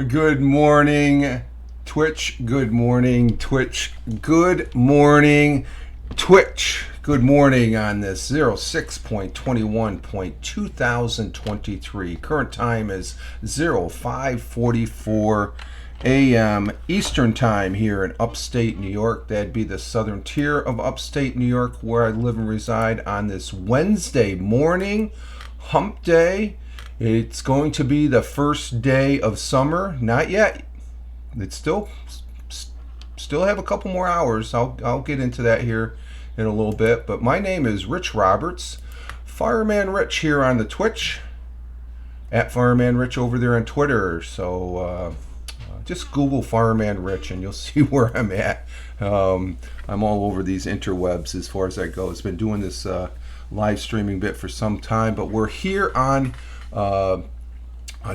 Good morning, Twitch. Good morning, Twitch. Good morning, Twitch. Good morning on this 06.21.2023. Current time is 05:44 a.m. Eastern Time here in Upstate New York. That'd be the southern tier of Upstate New York where I live and reside on this Wednesday morning, hump day. It's going to be the first day of summer. Not yet. It's still have a couple more hours. I'll get into that here in a little bit. But my name is Rich Roberts, Fireman Rich here on the Twitch, at Fireman Rich over there on Twitter. So just Google Fireman Rich and you'll see where I'm at. I'm all over these interwebs as far as that goes. Been doing this live streaming bit for some time, but we're here on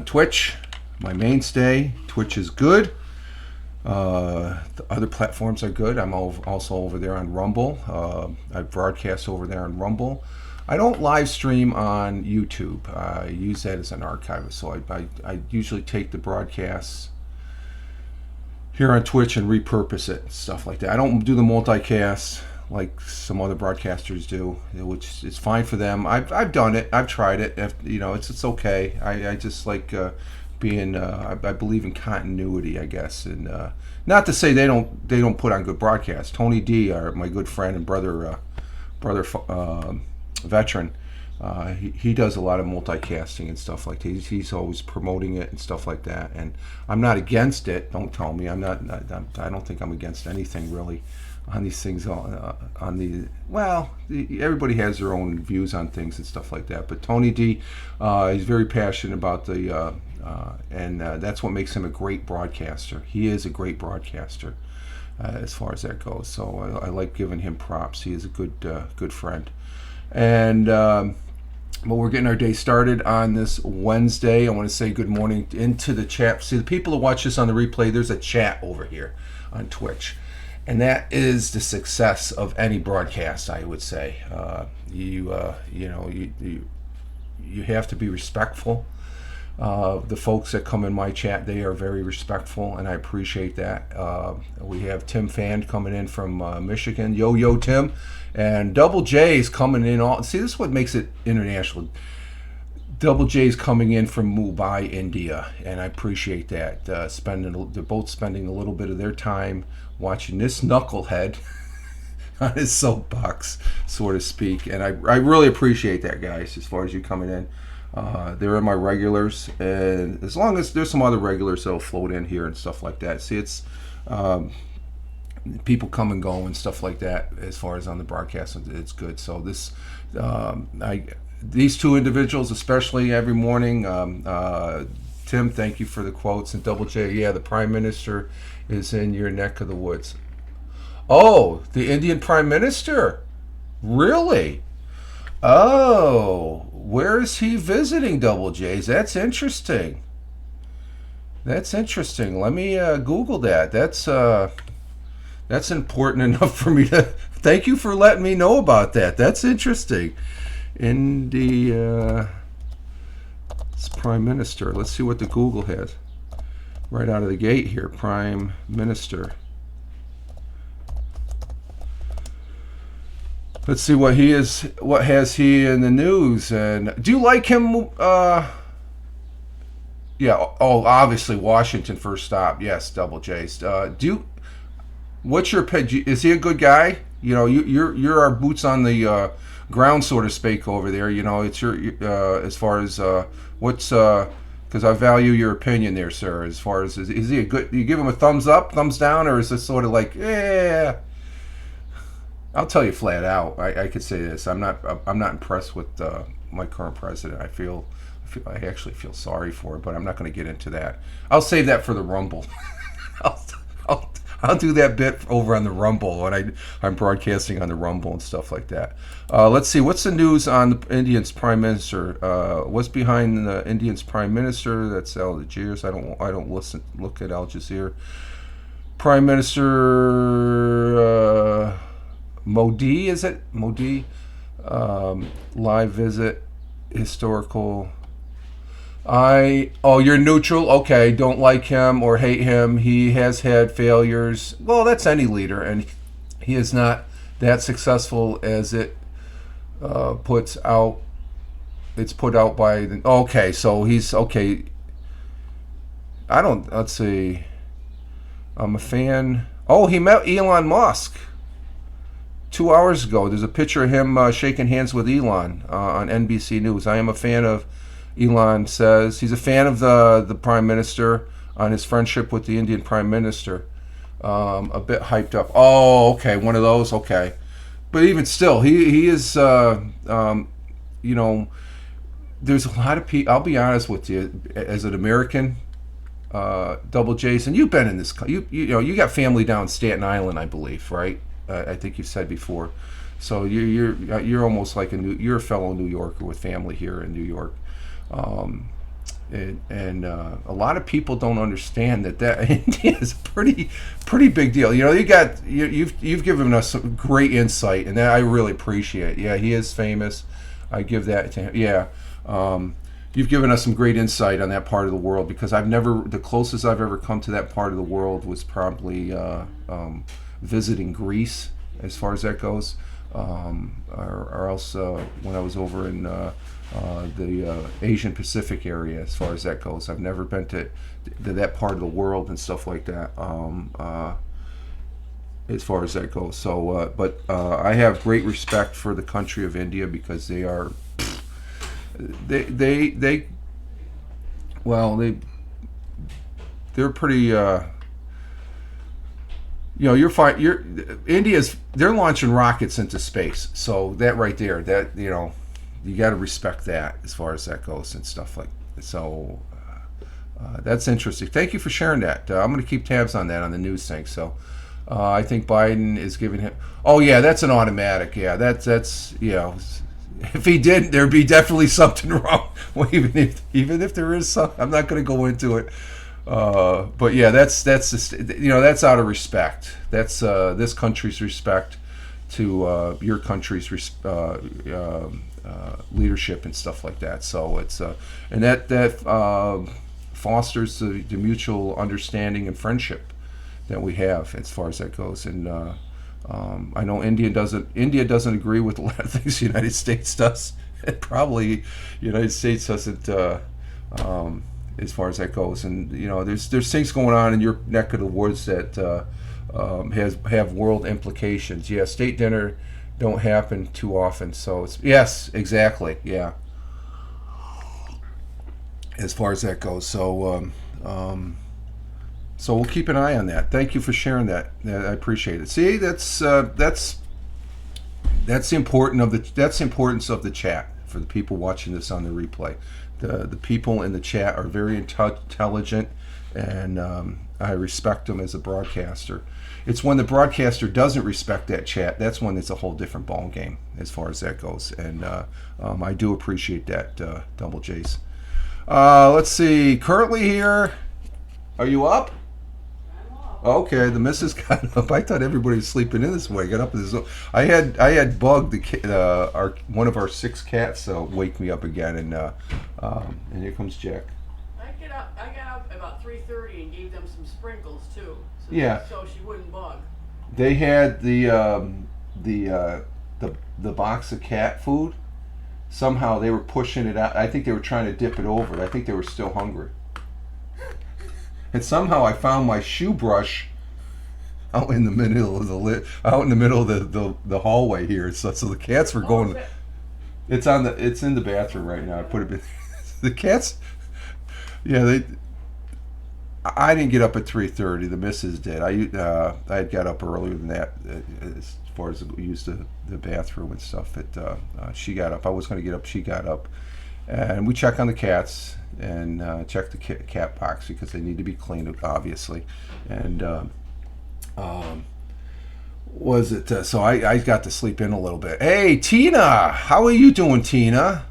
Twitch, my mainstay. Twitch is good. The other platforms are good. I'm also over there on Rumble. I broadcast over there on Rumble. I don't live stream on YouTube. I use that as an archive. So I usually take the broadcasts here on Twitch and repurpose it, stuff like that. I don't do the multicast like some other broadcasters do, which is fine for them. I've done it. I've tried it. It's okay. I just like being. I believe in continuity, I guess, and not to say they don't put on good broadcasts. Tony D, my good friend and brother veteran. He does a lot of multicasting and stuff like that. He's always promoting it and stuff like that. And I'm not against it. Don't tell me. I don't think I'm against anything really on these things. Everybody has their own views on things and stuff like that. But Tony D, he's very passionate about and that's what makes him a great broadcaster. He is a great broadcaster as far as that goes. So I like giving him props. He is a good friend. And but we're getting our day started on this Wednesday. I want to say good morning into the chat. See, the people that watch this on the replay, there's a chat over here on Twitch. And that is the success of any broadcast, I would say. You have to be respectful. The folks that come in my chat, they are very respectful, and I appreciate that. We have Tim Fan coming in from Michigan. Yo, Tim. And Double J's coming in. See, this is what makes it international. Double J's coming in from Mumbai, India, and I appreciate that. They're both spending a little bit of their time watching this knucklehead on his soapbox, so to speak, and I really appreciate that, guys. As far as you coming in, they're my regulars, and as long as there's some other regulars that'll float in here and stuff like that. See, it's people come and go and stuff like that. As far as on the broadcast, it's good. So this, these two individuals, especially every morning. Tim, thank you for the quotes, and Double J, yeah, the Prime Minister is in your neck of the woods. Oh, the Indian Prime Minister? Really? Oh, where is he visiting, Double J's? That's interesting. Let me Google that. That's important enough for me to... Thank you for letting me know about that. That's interesting. India's Prime Minister. Let's see what the Google has. Right out of the gate here, Prime Minister. Let's see what he is. What has he in the news? And do you like him? Yeah. Oh, obviously Washington first stop. Yes, Double J's. What's your opinion? Is he a good guy? You're our boots on the ground, so to speak, over there. It's your as far as what's because I value your opinion there, sir. As far as is he a good? Do you give him a thumbs up, thumbs down, or is this sort of like, yeah? I'll tell you flat out. I could say this. I'm not impressed with my current president. I actually feel sorry for it, but I'm not going to get into that. I'll save that for the Rumble. I'll do that bit over on the Rumble when I'm broadcasting on the Rumble and stuff like that. Let's see. What's the news on the Indian's Prime Minister? What's behind the Indian's Prime Minister? That's Al Jazeera. I don't look at Al Jazeera. Prime Minister Modi, is it? Modi. Live visit, historical You're neutral. Okay, don't like him or hate him. He has had failures. Well, that's any leader, and he is not that successful as puts out. It's put out by the. Okay, so he's okay. I don't. Let's see. I'm a fan. Oh, he met Elon Musk 2 hours ago. There's a picture of him shaking hands with Elon on NBC News. I am a fan of. Elon says he's a fan of the prime minister on his friendship with the Indian prime minister. A bit hyped up. Oh, okay, one of those. Okay, but even still, he is. You know, there's a lot of people. I'll be honest with you, as an American, Double J's, and you've been in this. You know you got family down Staten Island, I believe, right? I think you've said before. So you're almost like you're a fellow New Yorker with family here in New York. And a lot of people don't understand that India is a pretty big deal. You know, you've given us some great insight, and that I really appreciate. Yeah, he is famous. I give that to him. Yeah, you've given us some great insight on that part of the world, because the closest I've ever come to that part of the world was probably visiting Greece, as far as that goes, or else when I was over in the Asian Pacific area, as far as that goes. I've never been to that part of the world and stuff like that, as far as that goes. So, but I have great respect for the country of India, because they are, they're pretty. You know, they're launching rockets into space. So that right there, that you got to respect that as far as that goes and stuff like that. So that's interesting. Thank you for sharing that. I'm going to keep tabs on that on the news thing. So I think Biden is giving him. Oh yeah, that's an automatic. Yeah, that's if he didn't, there'd be definitely something wrong. Well, even if there is some, I'm not going to go into it. But yeah, that's just, that's out of respect. That's this country's respect to your country's leadership and stuff like that. So it's and that fosters the mutual understanding and friendship that we have as far as that goes. And I know India doesn't agree with a lot of things the United States does. And probably the United States doesn't. As far as that goes, and there's things going on in your neck of the woods that have world implications. Yeah, state dinner don't happen too often, so it's yes, exactly, yeah. As far as that goes, so we'll keep an eye on that. Thank you for sharing that. I appreciate it. See, that's the importance of the chat for the people watching this on the replay. The people in the chat are very intelligent, and I respect them as a broadcaster. It's when the broadcaster doesn't respect that chat, that's when it's a whole different ball game as far as that goes. And I do appreciate that, Double J's. Let's see. Currently here, are you up? Okay, the missus got up. I thought everybody was sleeping in this way. I got up. I had Bug, one of our 6 cats, wake me up again, and here comes Jack. I got up about 3:30 and gave them some sprinkles too. So she wouldn't bug. They had the box of cat food. Somehow they were pushing it out. I think they were trying to dip it over. I think they were still hungry. And somehow I found my shoe brush out in the middle of the hallway here. So the cats were going. It's in the bathroom right now. I put it in. The cats. Yeah, I didn't get up at 3:30. The missus did. I had got up earlier than that as far as use the bathroom and stuff. She got up. I was going to get up. She got up, and we check on the cats. And check the cat box because they need to be cleaned, obviously. And so I got to sleep in a little bit. Hey, Tina, how are you doing, Tina?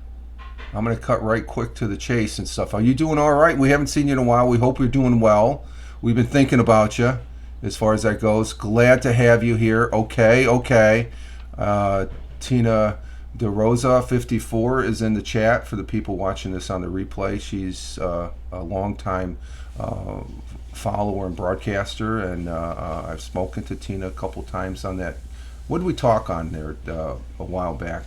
I'm going to cut right quick to the chase and stuff. Are you doing all right? We haven't seen you in a while. We hope you're doing well. We've been thinking about you as far as that goes. Glad to have you here. Okay. Tina DeRosa54 is in the chat for the people watching this on the replay. She's a longtime follower and broadcaster, and I've spoken to Tina a couple times on that. What did we talk on there a while back?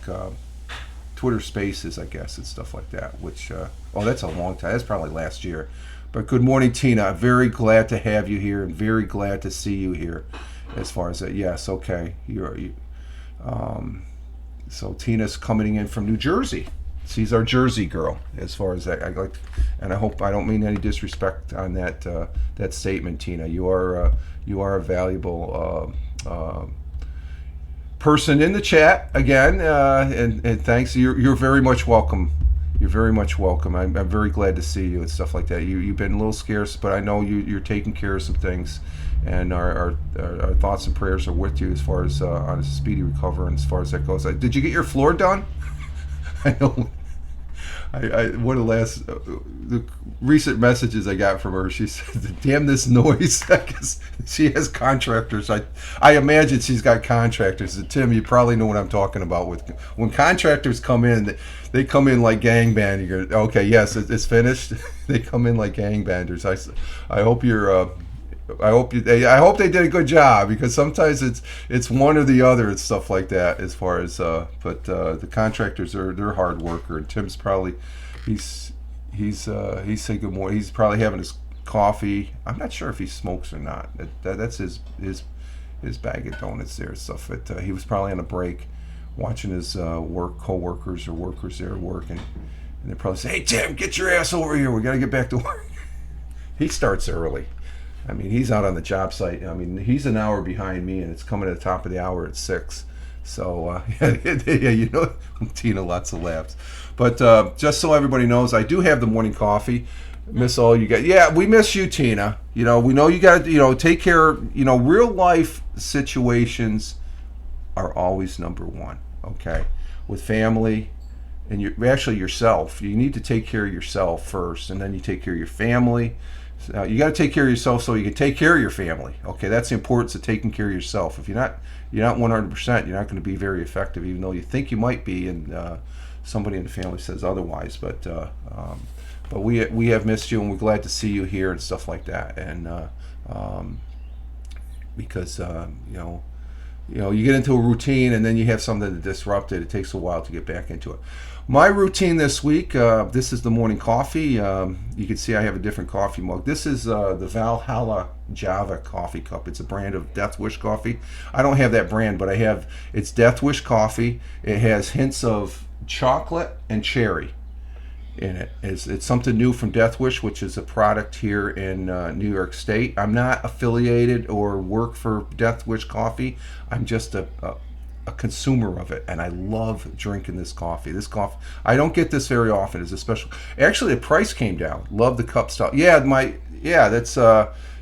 Twitter Spaces, I guess, and stuff like that. Which, that's a long time. That's probably last year. But good morning, Tina. I'm very glad to have you here, and very glad to see you here. As far as that, yes, okay. So Tina's coming in from New Jersey. She's our Jersey girl. As far as that, and I hope I don't mean any disrespect on that that statement, Tina. You are a valuable person in the chat again, and thanks. You're very much welcome. You're very much welcome. I'm very glad to see you and stuff like that. You've been a little scarce, but I know you're taking care of some things, and our thoughts and prayers are with you as far as on a speedy recovery and as far as that goes. Did you get your floor done? I know. One of the recent messages I got from her, she said, "Damn this noise." I guess she has contractors. I imagine she's got contractors. And Tim, you probably know what I'm talking about. With when contractors come in, they come in like gangbangers. Okay, yes, it's finished. They come in like gangbangers. I hope you're. I hope they did a good job, because sometimes it's one or the other and stuff like that. As far as but the contractors they're hard worker, and Tim's probably he's saying good morning. He's probably having his coffee. I'm not sure if he smokes or not. That's his bag of donuts there and stuff. But he was probably on a break, watching his co-workers or workers there working, and they probably say, "Hey Tim, get your ass over here. We got to get back to work." He starts early. I mean, he's out on the job site. I mean, he's an hour behind me, and it's coming at the top of the hour at 6. So, yeah, Tina, lots of laughs. But just so everybody knows, I do have the morning coffee. Miss all you guys. Yeah, we miss you, Tina. We know you got to, take care. Real life situations are always number one, okay? With family and yourself. You need to take care of yourself first, and then you take care of your family. You got to take care of yourself so you can take care of your family. Okay, that's the importance of taking care of yourself. If you're not 100%, you're not going to be very effective, even though you think you might be, and somebody in the family says otherwise. But we have missed you, and we're glad to see you here and stuff like that. And because you get into a routine, and then you have something to disrupt it. It takes a while to get back into it. My routine this week, this is the morning coffee. You can see I have a different coffee mug. This is the Valhalla Java coffee cup. It's a brand of Death Wish coffee. I don't have that brand, but it's Death Wish coffee. It has hints of chocolate and cherry in it. It's something new from Death Wish, which is a product here in New York State. I'm not affiliated or work for Death Wish coffee. I'm just a consumer of it, and I love drinking this coffee. I don't get this very often. It's a special. Actually, the price came down. Love the cup style. That's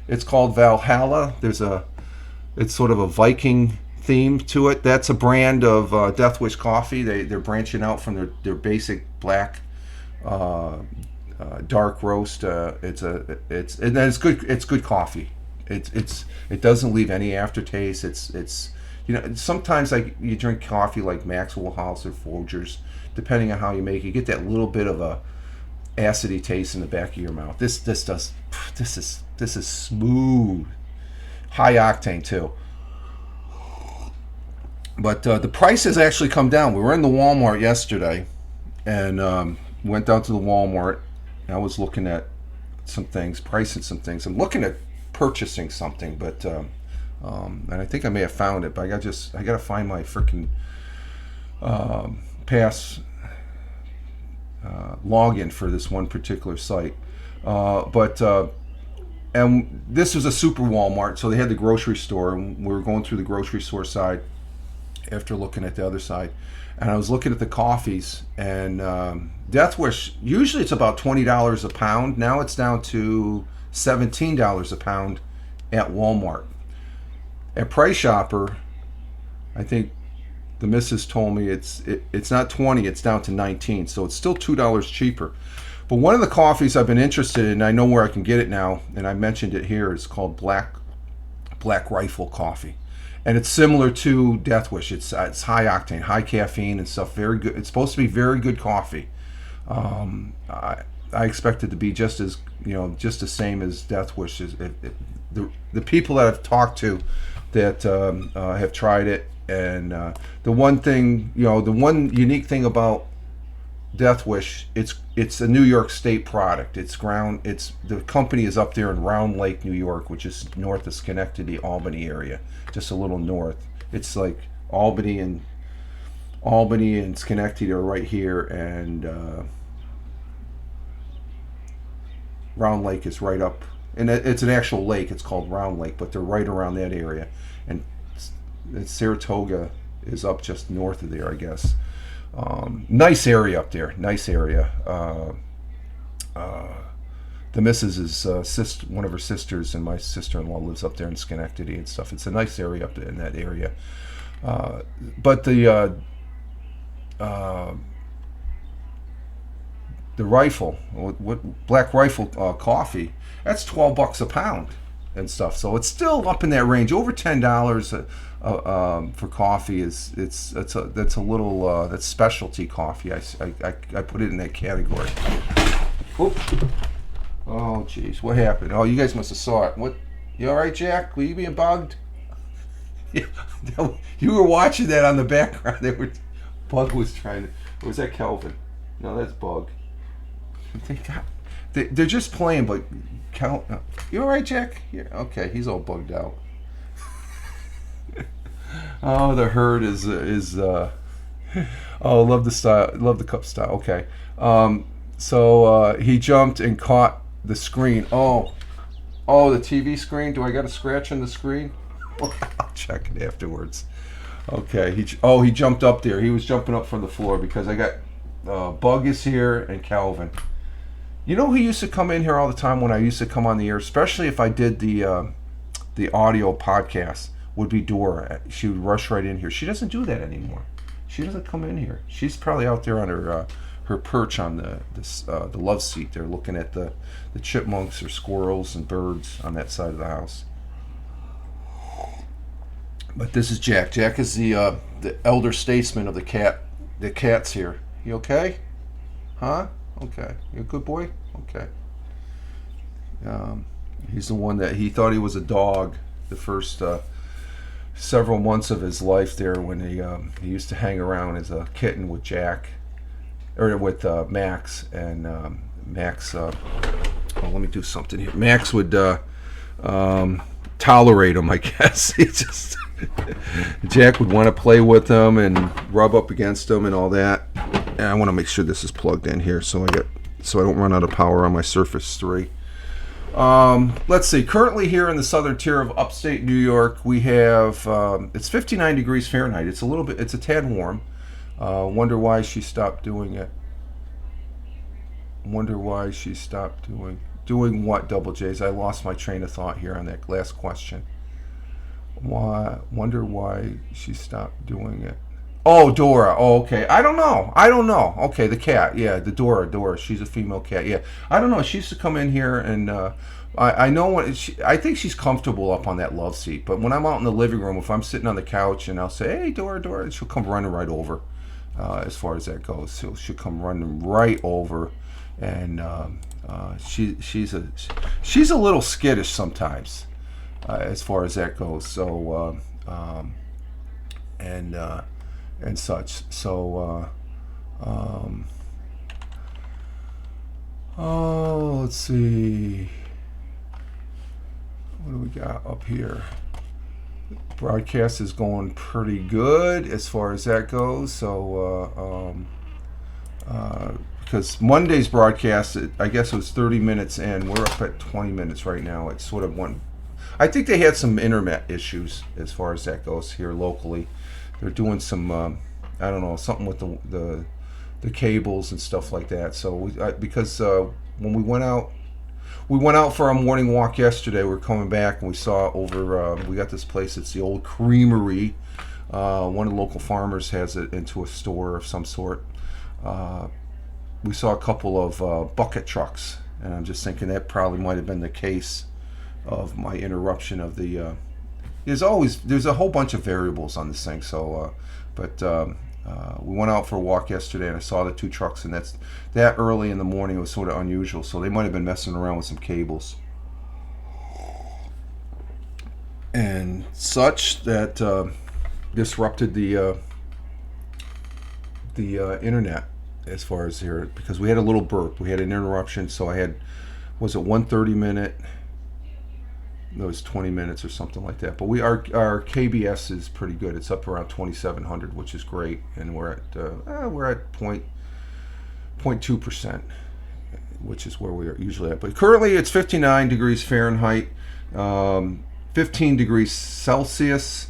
it's called Valhalla. It's sort of a Viking theme to it. That's a brand of Death Wish coffee. They're branching out from their basic black dark roast. It's good. It's good coffee. It doesn't leave any aftertaste. It's sometimes you drink coffee like Maxwell House or Folgers, depending on how you make it. You get that little bit of a acidy taste in the back of your mouth. This is smooth, high octane too. But the price has actually come down. We were in the Walmart yesterday, and went down to the Walmart. And I was looking at some things, pricing some things. I'm looking at purchasing something, but. And I think I may have found it, but I got to find my freaking pass login for this one particular site. And this was a super Walmart, so they had the grocery store, and we were going through the grocery store side after looking at the other side, and I was looking at the coffees, and Death Wish, usually it's about $20 a pound. Now it's down to $17 a pound at Walmart. At Price Chopper, I think the missus told me it's not 20, it's down to 19, so it's still $2 cheaper. But one of the coffees I've been interested in, I know where I can get it now, and I mentioned it here, it's called Black Rifle Coffee. and it's similar to Death Wish. It's high octane, high caffeine and stuff. Very good. It's supposed to be very good coffee. I expect it to be just as just the same as Death Wish. The people that I've talked to that have tried it, and the one thing, the one unique thing about Death Wish, it's a New York State product. The company is up there in Round Lake, New York, which is north of Schenectady, Albany area, just a little north. It's like Albany and Schenectady are right here, and Round Lake is right up, and it's an actual lake. It's called Round Lake, but they're right around that area, and Saratoga is up just north of there, I guess. Nice area up there. Nice area. The missus is one of her sisters, and my sister-in-law lives up there in Schenectady and stuff. It's a nice area up in that area. But the rifle, what Black Rifle coffee, that's $12 a pound and stuff. So it's still up in that range. Over $10 for coffee that's a little that's specialty coffee. I put it in that category. Oop. Oh geez, what happened? Oh, you guys must have saw it. What? You all right, Jack? Were you being bugged? Yeah, you were watching that on the background. Bug was trying to. Or was that Kelvin? No, that's Bug. They're just playing, but you all right, Jack? Yeah, okay, he's all bugged out. Oh, the herd is oh, love the style, love the cup style. Okay, so he jumped and caught the screen. Oh, the TV screen. Do I got a scratch on the screen? I'll check it afterwards. Okay, he jumped up there. He was jumping up from the floor because I got Bug is here and Calvin. You know who used to come in here all the time when I used to come on the air, especially if I did the audio podcast, would be Dora. She would rush right in here. She doesn't do that anymore. She doesn't come in here. She's probably out there on her perch on the love seat there, looking at the chipmunks or squirrels and birds on that side of the house. But this is Jack. Jack is the elder statesman of the cat. The cat's here. You okay? Huh? Okay. You a good boy? Okay. He's the one that he thought he was a dog the first several months of his life there, when he used to hang around as a kitten with Jack, or with Max, and Max. Let me do something here. Max would tolerate him, I guess. He just Jack would want to play with him and rub up against him and all that. And I want to make sure this is plugged in here so I don't run out of power on my Surface 3. Let's see. Currently here in the southern tier of upstate New York, we have it's 59 degrees Fahrenheit. It's a tad warm. Wonder why she stopped doing it. Wonder why she stopped doing what, Double J's? I lost my train of thought here on that last question. Wonder why she stopped doing it. Oh, Dora. Oh, okay. I don't know. Okay, the cat. Yeah, the Dora. She's a female cat. Yeah. I don't know. She used to come in here, and I know I think she's comfortable up on that love seat. But when I'm out in the living room, if I'm sitting on the couch and I'll say, "Hey, Dora," she'll come running right over. As far as that goes, so she'll come running right over, and she's a little skittish sometimes, as far as that goes. So and such. So let's see. What do we got up here? Broadcast is going pretty good as far as that goes. So because Monday's broadcast, I guess it was 30 minutes in. We're up at 20 minutes right now. It sort of went. I think they had some internet issues as far as that goes here locally. They're doing some, I don't know, something with the cables and stuff like that. So because when we went out for our morning walk yesterday. We were coming back and we saw over. We got this place. It's the old creamery. One of the local farmers has it into a store of some sort. We saw a couple of bucket trucks, and I'm just thinking that probably might have been the case of my interruption of the there's a whole bunch of variables on this thing. So, we went out for a walk yesterday, and I saw the two trucks, and that early in the morning was sort of unusual. So they might have been messing around with some cables and such that disrupted the internet as far as here, because we had a little burp. We had an interruption, so I had, was it 1 30-minute? It was 20 minutes or something like that. But our KBS is pretty good. It's up around 2,700, which is great, and we're at 0.2%, which is where we are usually at. But currently it's 59 degrees Fahrenheit, 15 degrees Celsius,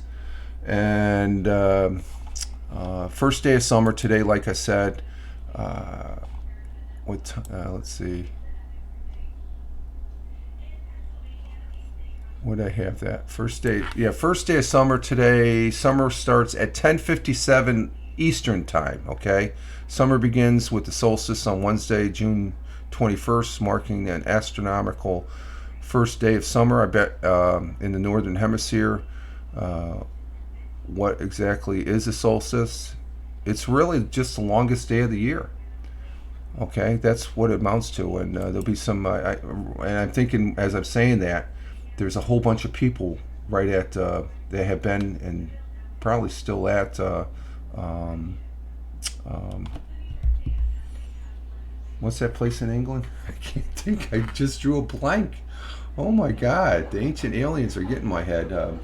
and first day of summer today, like I said. Let's see. Would I have that? First day of summer today. Summer starts at 10:57 Eastern time, okay? Summer begins with the solstice on Wednesday, June 21st, marking an astronomical first day of summer, I bet, in the northern hemisphere. What exactly is a solstice? It's really just the longest day of the year. Okay, that's what it amounts to, and there'll be some. And I'm thinking, as I'm saying that, there's a whole bunch of people right at that have been and probably still at. What's that place in England? I can't think. I just drew a blank. Oh my God! The ancient aliens are getting my head.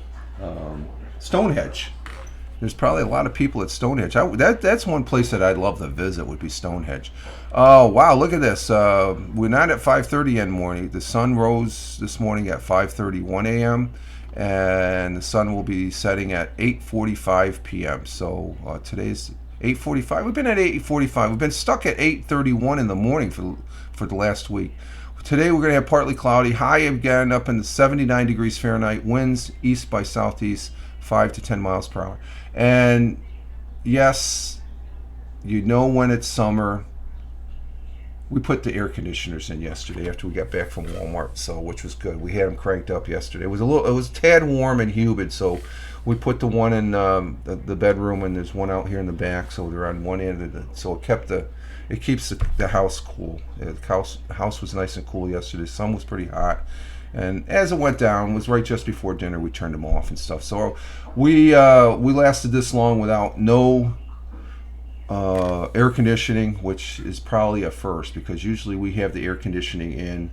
Stonehenge. There's probably a lot of people at Stonehenge. That's one place that I'd love to visit, would be Stonehenge. Oh wow, look at this. We're not at 5:30 in the morning. The sun rose this morning at 5:31 a.m. and the sun will be setting at 8:45 p.m. So today's 8:45. We've been at 8:45. We've been stuck at 8:31 in the morning for the last week. Today we're going to have partly cloudy, high again up in the 79 degrees Fahrenheit, winds east by southeast, 5 to 10 miles per hour. And yes, you know when it's summer. We put the air conditioners in yesterday after we got back from Walmart, so which was good. We had them cranked up yesterday. It was a tad warm and humid, so we put the one in the bedroom, and there's one out here in the back, so they're on one end of it. So it keeps the house cool. The house was nice and cool yesterday. The sun was pretty hot. And as it went down, it was right just before dinner, we turned them off and stuff. So we lasted this long without no air conditioning, which is probably a first, because usually we have the air conditioning in,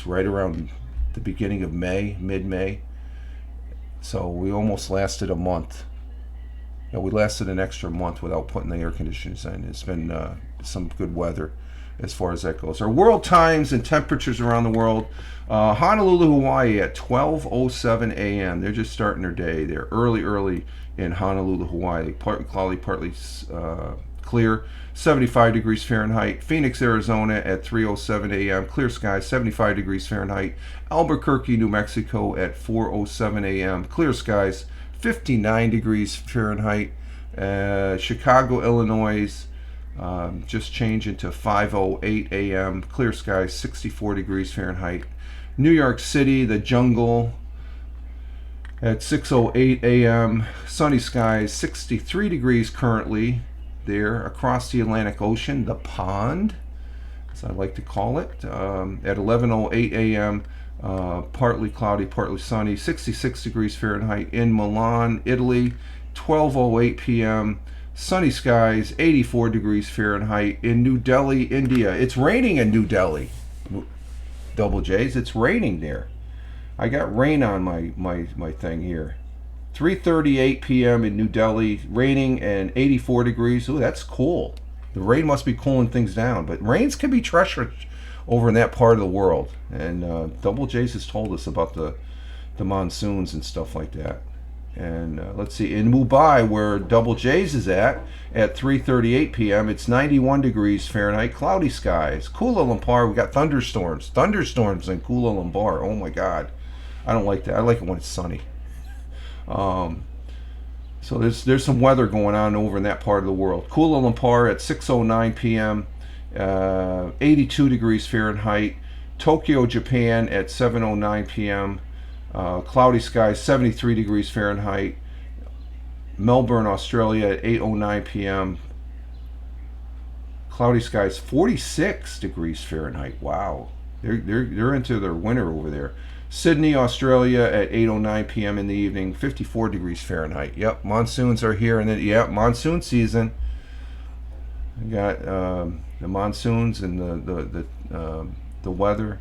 right around the beginning of May, mid-May. So we almost lasted a month. We lasted an extra month without putting the air conditioners in. It's been some good weather as far as that goes. Our world times and temperatures around the world. Honolulu, Hawaii at 12:07 a.m. They're just starting their day. They're early in Honolulu, Hawaii. Partly cloudy, partly clear. 75 degrees Fahrenheit. Phoenix, Arizona at 3:07 a.m. Clear skies, 75 degrees Fahrenheit. Albuquerque, New Mexico at 4:07 a.m. Clear skies, 59 degrees Fahrenheit. Chicago, Illinois, just changing to 5:08 a.m. Clear skies, 64 degrees Fahrenheit. New York City, the jungle, at 6:08 a.m. Sunny skies, 63 degrees currently there. Across the Atlantic Ocean, the pond, as I like to call it, at 11:08 a.m. Partly cloudy, partly sunny, 66 degrees Fahrenheit. In Milan, Italy, 12:08 p.m. Sunny skies, 84 degrees Fahrenheit. In New Delhi, India, it's raining in New Delhi. Double J's, it's raining there. I got rain on my thing here. 3:38 p.m. in New Delhi, raining and 84 degrees. Ooh, that's cool. The rain must be cooling things down, but rains can be treacherous over in that part of the world. And Double J's has told us about the monsoons and stuff like that. And let's see, in Mumbai, where Double J's is at 3:38 p.m., it's 91 degrees Fahrenheit, cloudy skies. Kuala Lumpur, we got thunderstorms in Kuala Lumpur. Oh my God, I don't like that. I like it when it's sunny. So there's some weather going on over in that part of the world. Kuala Lumpur at 6:09 p.m., 82 degrees Fahrenheit. Tokyo, Japan at 7:09 p.m., Cloudy skies, 73 degrees Fahrenheit. Melbourne, Australia at 8:09 p.m. Cloudy skies, 46 degrees Fahrenheit. Wow, they're into their winter over there. Sydney, Australia at 8:09 p.m. in the evening, 54 degrees Fahrenheit. Yep, monsoons are here, and then monsoon season. We got the monsoons and the weather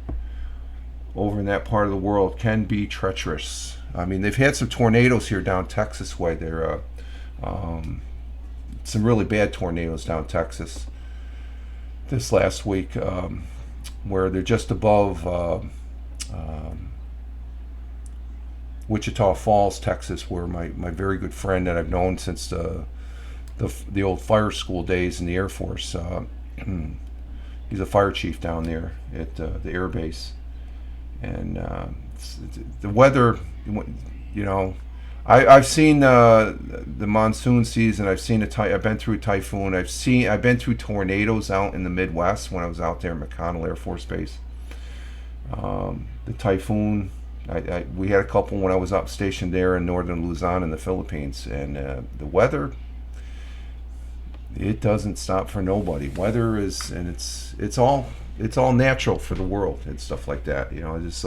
over in that part of the world can be treacherous. I mean, they've had some tornadoes here down Texas way. There, some really bad tornadoes down Texas this last week, where they're just above Wichita Falls, Texas, where my very good friend that I've known since the old fire school days in the Air Force. He's a fire chief down there at the air base, and the weather. You know, I've seen the monsoon season. I've been through a typhoon. I've been through tornadoes out in the Midwest when I was out there in McConnell Air Force Base. The typhoon. We had a couple when I was up stationed there in northern Luzon in the Philippines, and the weather. It doesn't stop for nobody. Weather is, and it's all natural for the world and stuff like that. You know, just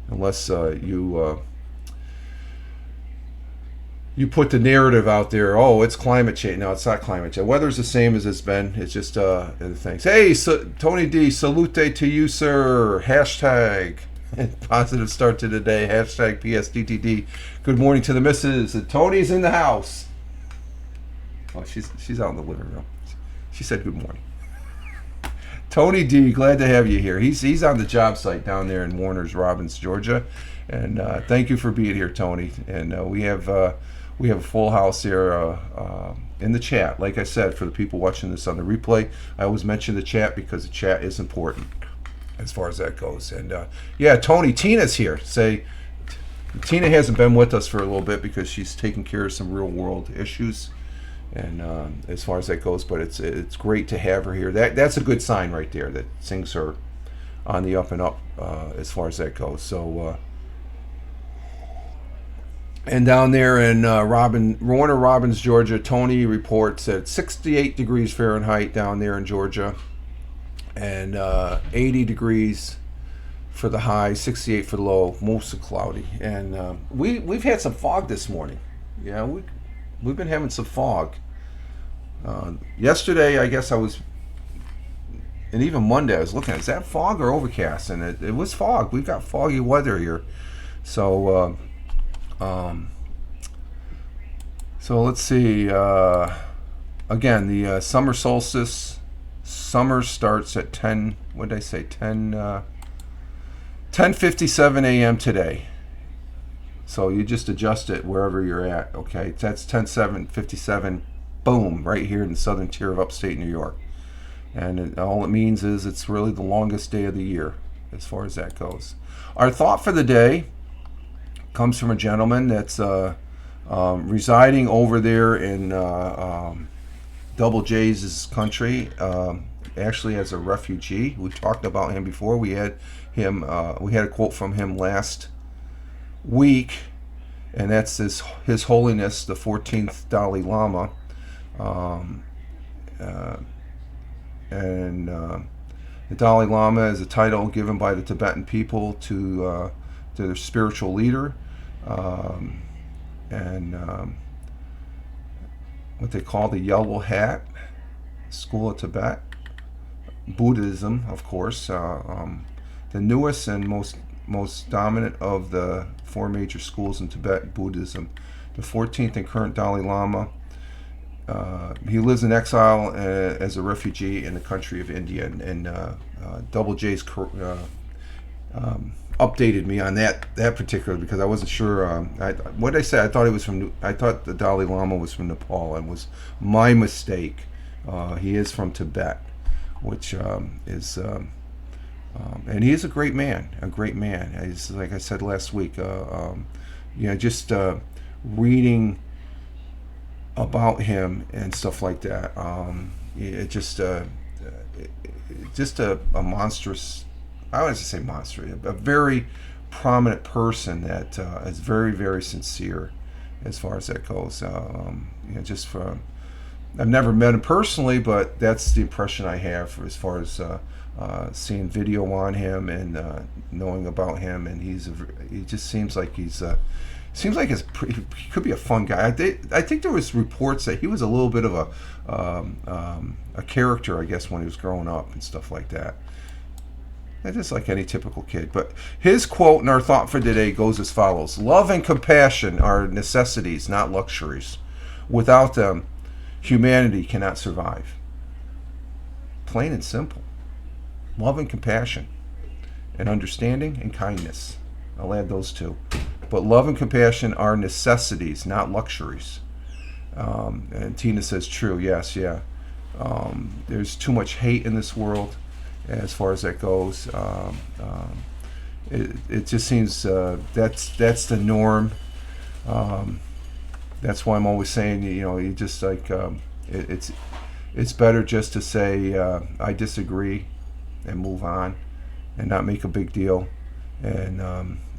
unless you put the narrative out there. Oh, it's climate change. No, it's not climate change. Weather's the same as it's been. It's just other things. Hey, Tony D, salute to you, sir. Hashtag positive start to the day. Hashtag PSTTD. Good morning to the missus. And Tony's in the house. Oh, she's out in the living room. She said good morning. Tony D, glad to have you here. He's on the job site down there in Warner's Robins, Georgia, and thank you for being here, Tony. And we have a full house here in the chat. Like I said, for the people watching this on the replay, I always mention the chat because the chat is important as far as that goes. And yeah, Tony, Tina's here. Tina hasn't been with us for a little bit because she's taking care of some real world issues. And as far as that goes, but it's great to have her here. That's a good sign right there that things are on the up and up as far as that goes. So, and down there in Warner Robins, Georgia, Tony reports at 68 degrees Fahrenheit down there in Georgia, and 80 degrees for the high, 68 for the low, mostly cloudy. And we've had some fog this morning. Yeah, we've been having some fog. Yesterday, I guess and even Monday, I was looking at, is that fog or overcast? And it was fog. We've got foggy weather here. So, so let's see. Again, the summer solstice. Summer starts at 10. What did I say? 10:57 a.m. today. So you just adjust it wherever you're at. Okay, that's 10:57. Boom, right here in the southern tier of upstate New York. And all it means is it's really the longest day of the year as far as that goes. Our thought for the day comes from a gentleman that's residing over there in Double J's country, actually as a refugee. We've talked about him before. We had a quote from him last week, and that's His Holiness the 14th Dalai Lama. The Dalai Lama is a title given by the Tibetan people to their spiritual leader, what they call the Yellow Hat School of Tibet, Buddhism, of course, the newest and most dominant of the four major schools in Tibet Buddhism. The 14th and current Dalai Lama. He lives in exile as a refugee in the country of India, and Double J's updated me on that particular, because I wasn't sure. What did I say? I thought the Dalai Lama was from Nepal, and was my mistake. He is from Tibet, which is, and he is a great man. He's, like I said last week, just reading about him and stuff like that. Just a monstrous, I wouldn't say monstrous, a very prominent person that is very, very sincere as far as that goes. Just for, I've never met him personally, but that's the impression I have as far as seeing video on him and knowing about him. And he just seems like he could be a fun guy. I think there was reports that he was a little bit of a character, I guess, when he was growing up and stuff like that. Just like any typical kid. But his quote and our thought for today goes as follows: love and compassion are necessities, not luxuries. Without them, humanity cannot survive. Plain and simple. Love and compassion, and understanding and kindness. I'll add those two. But love and compassion are necessities, not luxuries. And Tina says, true, yes, yeah. There's too much hate in this world as far as that goes. It just seems that's the norm. That's why I'm always saying, you just like, it's better just to say, I disagree and move on and not make a big deal. And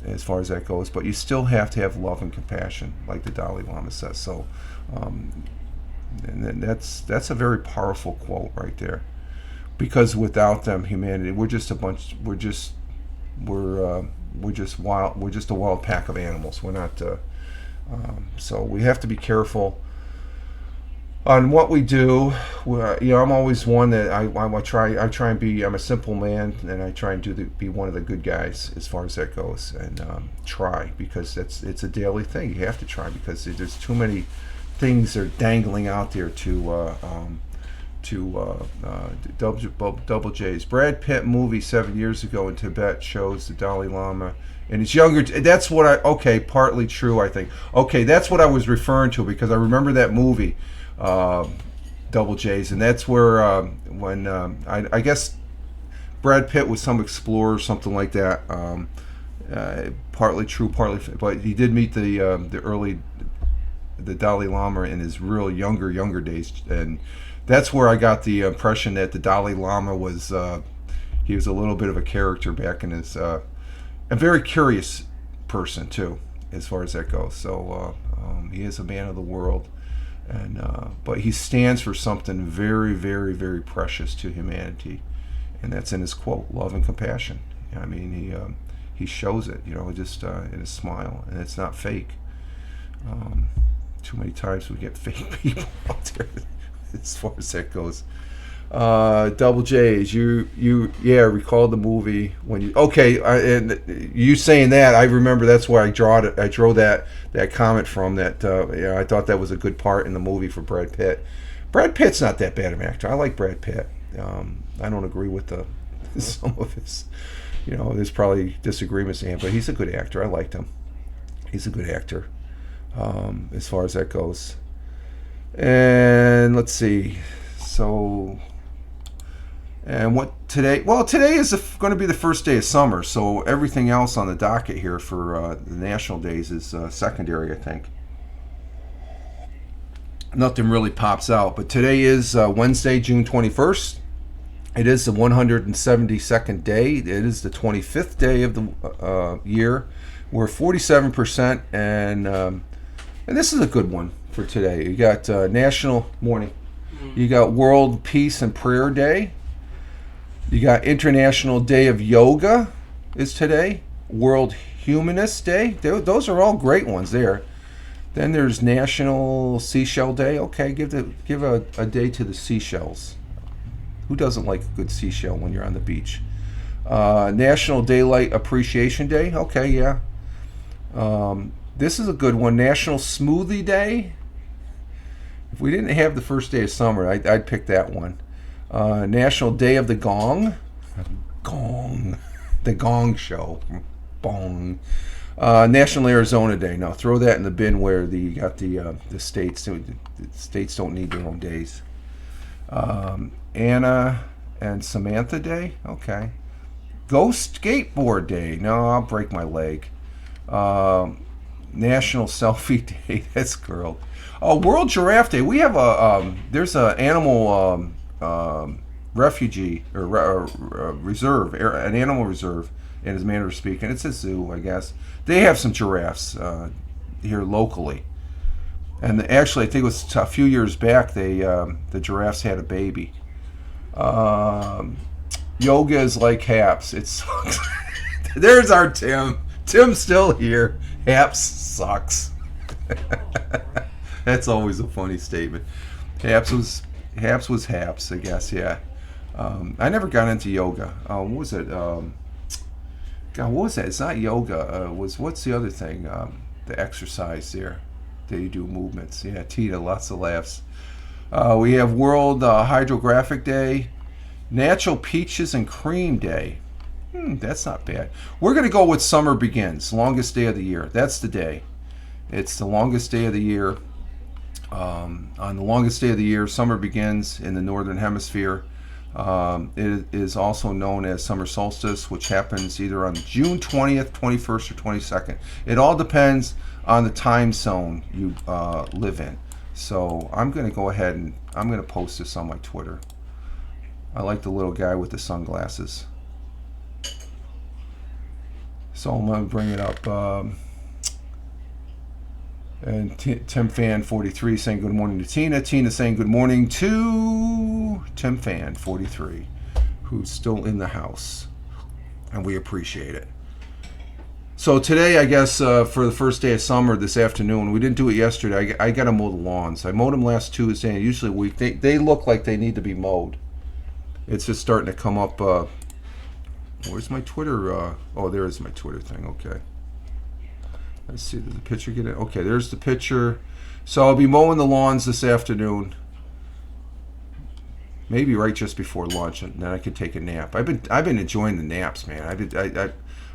as far as that goes, but you still have to have love and compassion, like the Dalai Lama says. So, and that's a very powerful quote right there, because without them, humanity, we're just a wild pack of animals. We're not. So we have to be careful on what we do. I'm always one that I try and be. I'm a simple man, and I try and be one of the good guys as far as that goes, and try, because it's a daily thing. You have to try, because there's too many things that are dangling out there to double J's. Brad Pitt movie 7 years ago in Tibet shows the Dalai Lama and his younger. That's what partly true, I think. Okay, that's what I was referring to, because I remember that movie. Double J's, and that's where when I guess Brad Pitt was some explorer or something like that. Partly true, but he did meet the Dalai Lama in his real younger days, and that's where I got the impression that the Dalai Lama was he was a little bit of a character back in his a very curious person too, as far as that goes. So he is a man of the world. And but he stands for something very, very, very precious to humanity, and that's in his quote: love and compassion. I mean, he shows it, just in his smile, and it's not fake. Too many times we get fake people out there, as far as that goes. Double J's, you recall the movie when you and you saying that, I remember that's where I drew that comment from, that I thought that was a good part in the movie for Brad Pitt. Brad Pitt's not that bad of an actor. I like Brad Pitt. I don't agree with some of his, there's probably disagreements in him, but he's a good actor. I liked him. He's a good actor, as far as that goes. And let's see. So, and what today? Well, today is going to be the first day of summer, so everything else on the docket here for the national days is secondary, I think. Nothing really pops out, but today is Wednesday, June 21st. It is the 172nd day. It is the 25th day of the year. We're 47%, and this is a good one for today. You got National Morning. You got World Peace and Prayer Day. You got International Day of Yoga is today. World Humanist Day. Those are all great ones there. Then there's National Seashell Day. Okay, give a day to the seashells. Who doesn't like a good seashell when you're on the beach? National Daylight Appreciation Day. Okay, yeah. This is a good one. National Smoothie Day. If we didn't have the first day of summer, I'd pick that one. National Day of the Gong. Gong. The Gong Show. Bong. National Arizona Day. Now throw that in the bin where you got the states. The states don't need their own days. Anna and Samantha Day. Okay. Ghost Skateboard Day. No, I'll break my leg. National Selfie Day. That's girl. Oh, World Giraffe Day. We have there's an animal refugee or reserve, an animal reserve in his manner of speaking. It's a zoo, I guess. They have some giraffes here locally. And actually, I think it was a few years back, the giraffes had a baby. Yoga is like Haps. It sucks. There's our Tim. Tim's still here. Haps sucks. That's always a funny statement. Haps was Haps, I guess. Yeah. I never got into yoga. What was it? God, what was that? It's not yoga. What's the other thing? The exercise there. That you do movements. Yeah, Tita, lots of laughs. We have World Hydrographic Day, Natural Peaches and Cream Day. That's not bad. We're going to go with Summer Begins, longest day of the year. That's the day. It's the longest day of the year. On the longest day of the year, summer begins in the northern hemisphere. It is also known as summer solstice, which happens either on June 20th, 21st, or 22nd. It all depends on the time zone you live in. So I'm going to go ahead and I'm going to post this on my Twitter. I like the little guy with the sunglasses. So I'm going to bring it up. And Tim Fan 43 saying good morning to Tina. Tina saying good morning to Tim Fan 43, who's still in the house, and we appreciate it. So today, I guess for the first day of summer this afternoon, we didn't do it yesterday. I got to mow the lawns. I mowed them last Tuesday, and usually they look like they need to be mowed. It's just starting to come up. Where's my Twitter? Oh, there is my Twitter thing. Okay. Let's see, did the picture get it? Okay, there's the picture. So I'll be mowing the lawns this afternoon. Maybe right just before lunch, and then I can take a nap. I've been enjoying the naps, man.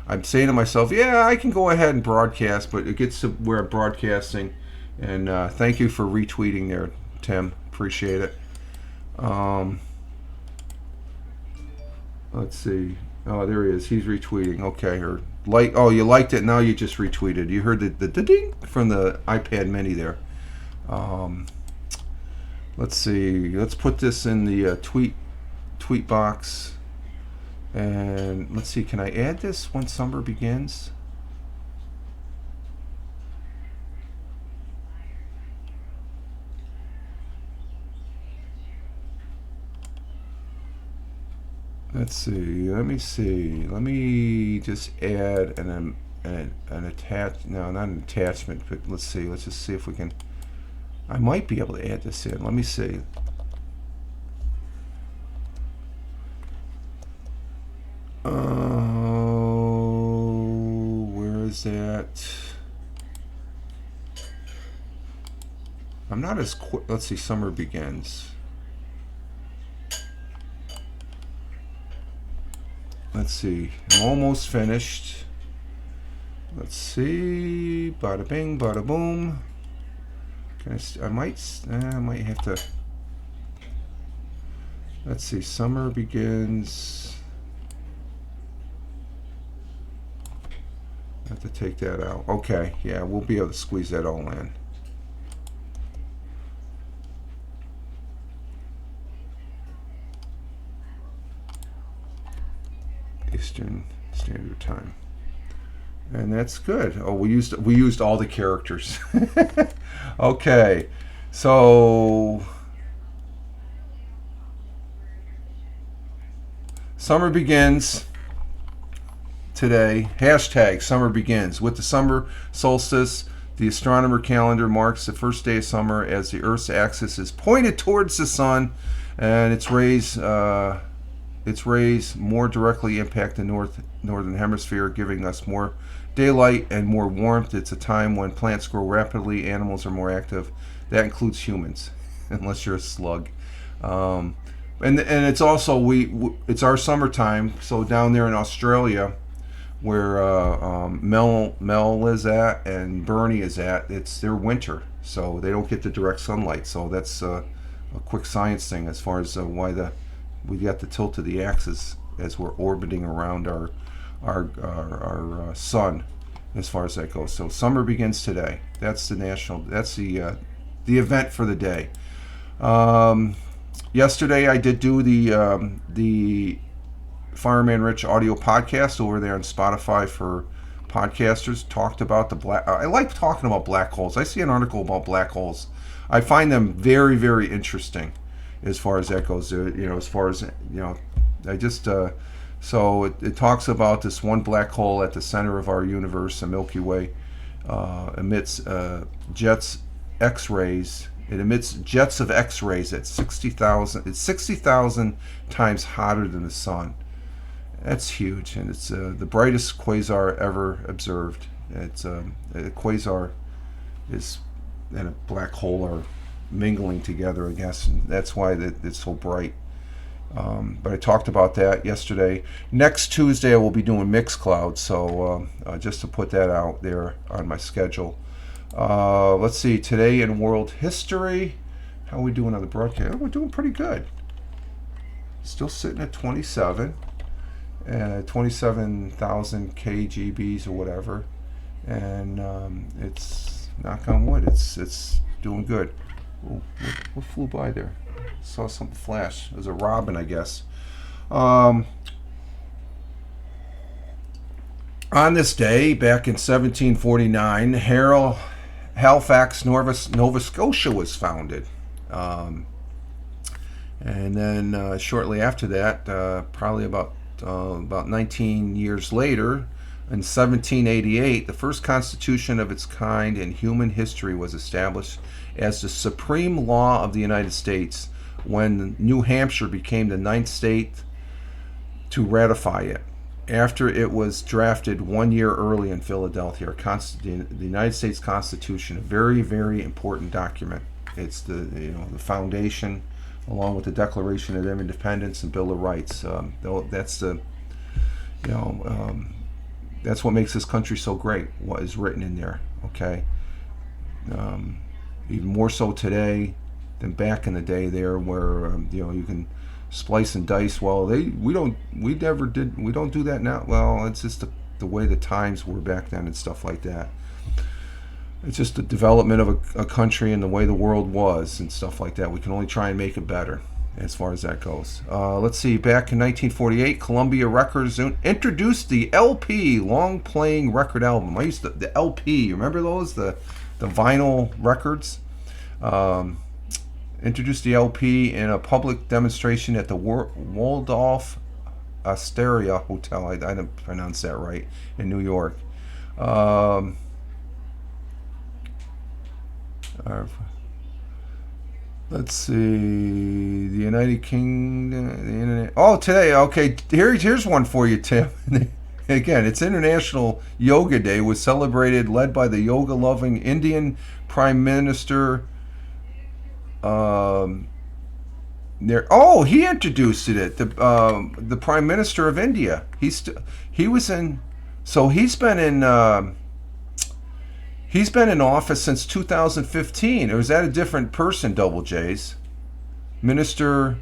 I'm saying to myself, yeah, I can go ahead and broadcast, but it gets to where I'm broadcasting. And thank you for retweeting there, Tim. Appreciate it. Let's see. Oh, there he is. He's retweeting. Okay, or like. Oh, you liked it. Now you just retweeted. You heard the ding from the iPad Mini there. Let's see. Let's put this in the tweet box, and let's see. Can I add this when summer begins? Let's see. Let me see. Let me just add an attach. No, not an attachment. But let's see. Let's just see if we can. I might be able to add this in. Let me see. Where is that? I'm not as quick. Let's see. Summer begins. Let's see. I'm almost finished. Let's see. Bada bing, bada boom. I might have to. Let's see. Summer begins. I have to take that out. Okay. Yeah, we'll be able to squeeze that all in. Eastern Standard Time, and that's good. Oh, we used all the characters. Okay, so summer begins today. Hashtag summer begins with the summer solstice. The astronomer calendar marks the first day of summer as the Earth's axis is pointed towards the sun, and its rays more directly impact the northern hemisphere, giving us more daylight and more warmth. It's a time when plants grow rapidly, animals are more active. That includes humans, unless you're a slug. And it's also it's our summertime. So down there in Australia, where Mel is at and Bernie is at, it's their winter, so they don't get the direct sunlight. So that's a quick science thing as far as why we got the tilt of the axis as we're orbiting around our sun, as far as that goes. So summer begins today. That's the event for the day. Yesterday I did do the Fireman Rich audio podcast over there on Spotify for podcasters. Talked about the black. I like talking about black holes. I see an article about black holes. I find them very, very interesting, as far as that goes. As far as I just. So it talks about this one black hole at the center of our universe, the Milky Way, emits jets X-rays. It emits jets of X-rays at 60,000. It's 60,000 times hotter than the sun. That's huge, and it's the brightest quasar ever observed. It's a quasar is and a black hole are mingling together, I guess, and that's why it's so bright. But I talked about that yesterday. Next Tuesday I will be doing Mixcloud, so just to put that out there on my schedule. Let's see, today in world history, how are we doing on the broadcast? We're doing pretty good. Still sitting at 27, 27,000 kgbs or whatever, and it's, knock on wood, it's doing good. Ooh, what flew by there? Saw something flash. It was a robin, I guess. On this day, back in 1749, Halifax, Nova Scotia was founded. And then shortly after that, probably about 19 years later, in 1788, the first constitution of its kind in human history was established as the supreme law of the United States, when New Hampshire became the 9th state to ratify it. After it was drafted 1 year early in Philadelphia, the United States Constitution, a very, very important document. It's the foundation, along with the Declaration of Independence and Bill of Rights. That's what makes this country so great. What is written in there, okay? Even more so today than back in the day there, where you can splice and dice. Well, we don't do that now. Well, it's just the way the times were back then and stuff like that. It's just the development of a country and the way the world was and stuff like that. We can only try and make it better as far as that goes. Let's see, back in 1948, Columbia Records introduced the LP, long playing record album. I used the LP, you remember those, the vinyl records? Introduced the LP in a public demonstration at the Waldorf Astoria Hotel. I didn't pronounce that right, in New York. Let's see, the United Kingdom, the internet. Oh, today, okay, here's one for you, Tim. Again, it's International Yoga Day, was celebrated, led by the yoga-loving Indian Prime Minister. He introduced it. The Prime Minister of India. He's been in office since 2015. Or is that a different person, Double J's? Minister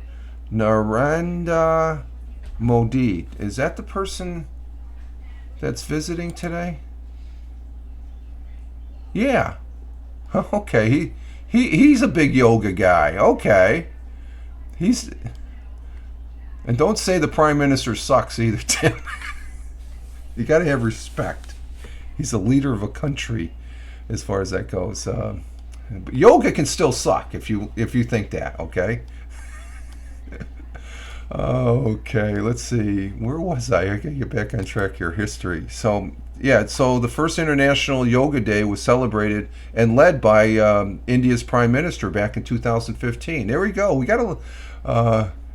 Narendra Modi. Is that the person that's visiting today? Yeah. Okay. He's a big yoga guy. Okay. And don't say the Prime Minister sucks either, Tim. You got to have respect. He's a leader of a country, as far as that goes. But yoga can still suck if you think that, okay? Okay, let's see. Where was I? I gotta get back on track here. History. So the first International Yoga Day was celebrated and led by India's Prime Minister back in 2015. There we go. We got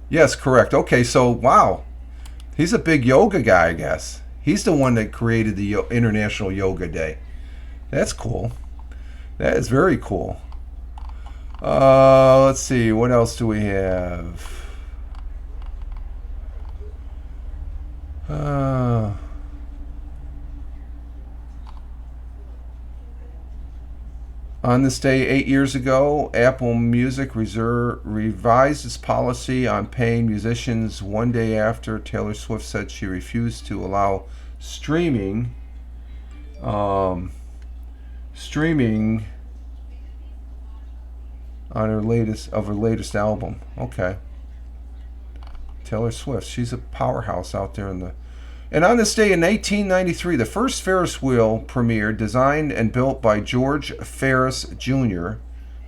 yes, correct. Okay, so wow. He's a big yoga guy, I guess. He's the one that created the International Yoga Day. That's cool. That is very cool. Let's see. What else do we have? On this day 8 years ago, Apple Music revised its policy on paying musicians 1 day after Taylor Swift said she refused to allow streaming on her latest album. Okay. Taylor Swift. She's a powerhouse out there in the. And on this day in 1893, the first Ferris wheel premiered, designed and built by George Ferris Jr.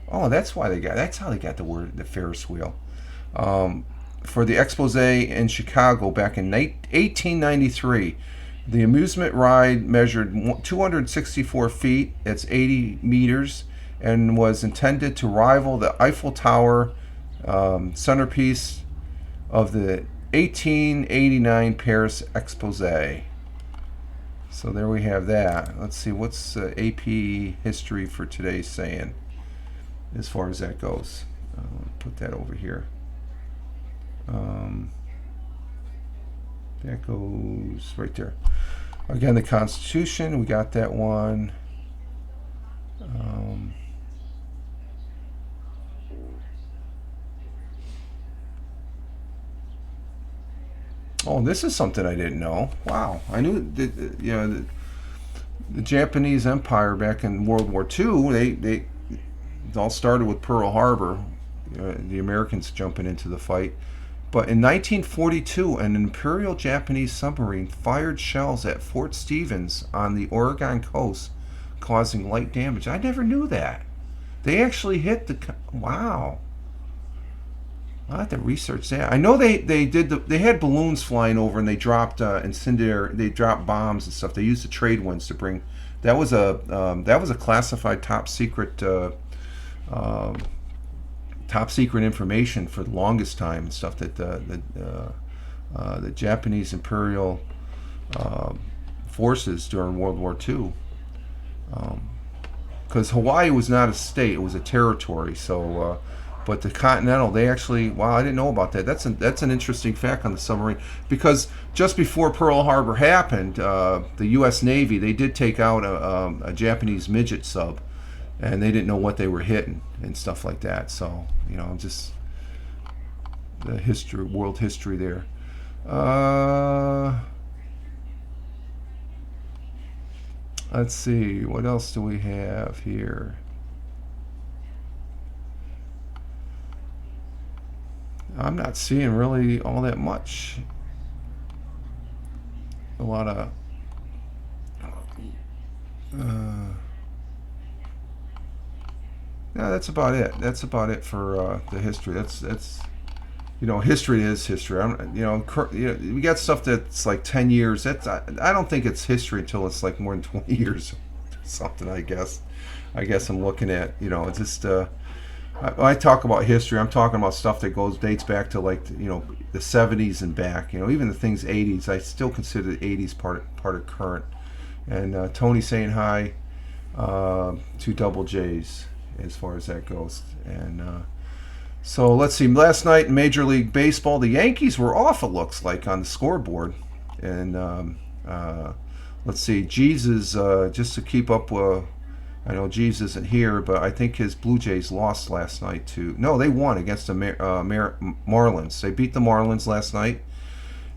Oh, that's why they got. That's how they got the word the Ferris wheel. For the expose in Chicago back in 1893. The amusement ride measured 264 feet. It's 80 meters, and was intended to rival the Eiffel Tower centerpiece of the 1889 Paris Expose. So there we have that. Let's see, what's AP history for today saying as far as that goes. Put that over here. That goes right there. Again, the Constitution, we got that one. Oh, this is something I didn't know. Wow, I knew that, the Japanese Empire back in World War II. They it all started with Pearl Harbor. The Americans jumping into the fight. But in 1942, an Imperial Japanese submarine fired shells at Fort Stevens on the Oregon coast, causing light damage. I never knew that. They actually hit the. Wow. I'll have to research that. I know they had balloons flying over, and they dropped they dropped bombs and stuff. They used the trade winds to bring. That was a classified top secret information for the longest time and stuff that the Japanese Imperial forces during World War II. Because Hawaii was not a state; it was a territory. So. But the Continental, they actually, wow, I didn't know about that. That's an interesting fact on the submarine, because just before Pearl Harbor happened, the U.S. Navy, they did take out a Japanese midget sub, and they didn't know what they were hitting and stuff like that. So, just the history, world history there. Let's see, what else do we have here? I'm not seeing really all that much. A lot of yeah, that's about it. That's about it for the history. That's history is history. We got stuff that's like 10 years. I don't think it's history until it's like more than 20 years or something. I guess I'm looking at just. When I talk about history, I'm talking about stuff that dates back to like the 70s and back. Even the things 80s, I still consider the 80s part of current. And Tony saying hi to Double J's as far as that goes. And so let's see. Last night in Major League Baseball, the Yankees were off. It looks like on the scoreboard. And let's see. Jesus, just to keep up. I know Jeeves isn't here, but I think his Blue Jays lost last night too. No, they won against the Marlins. They beat the Marlins last night.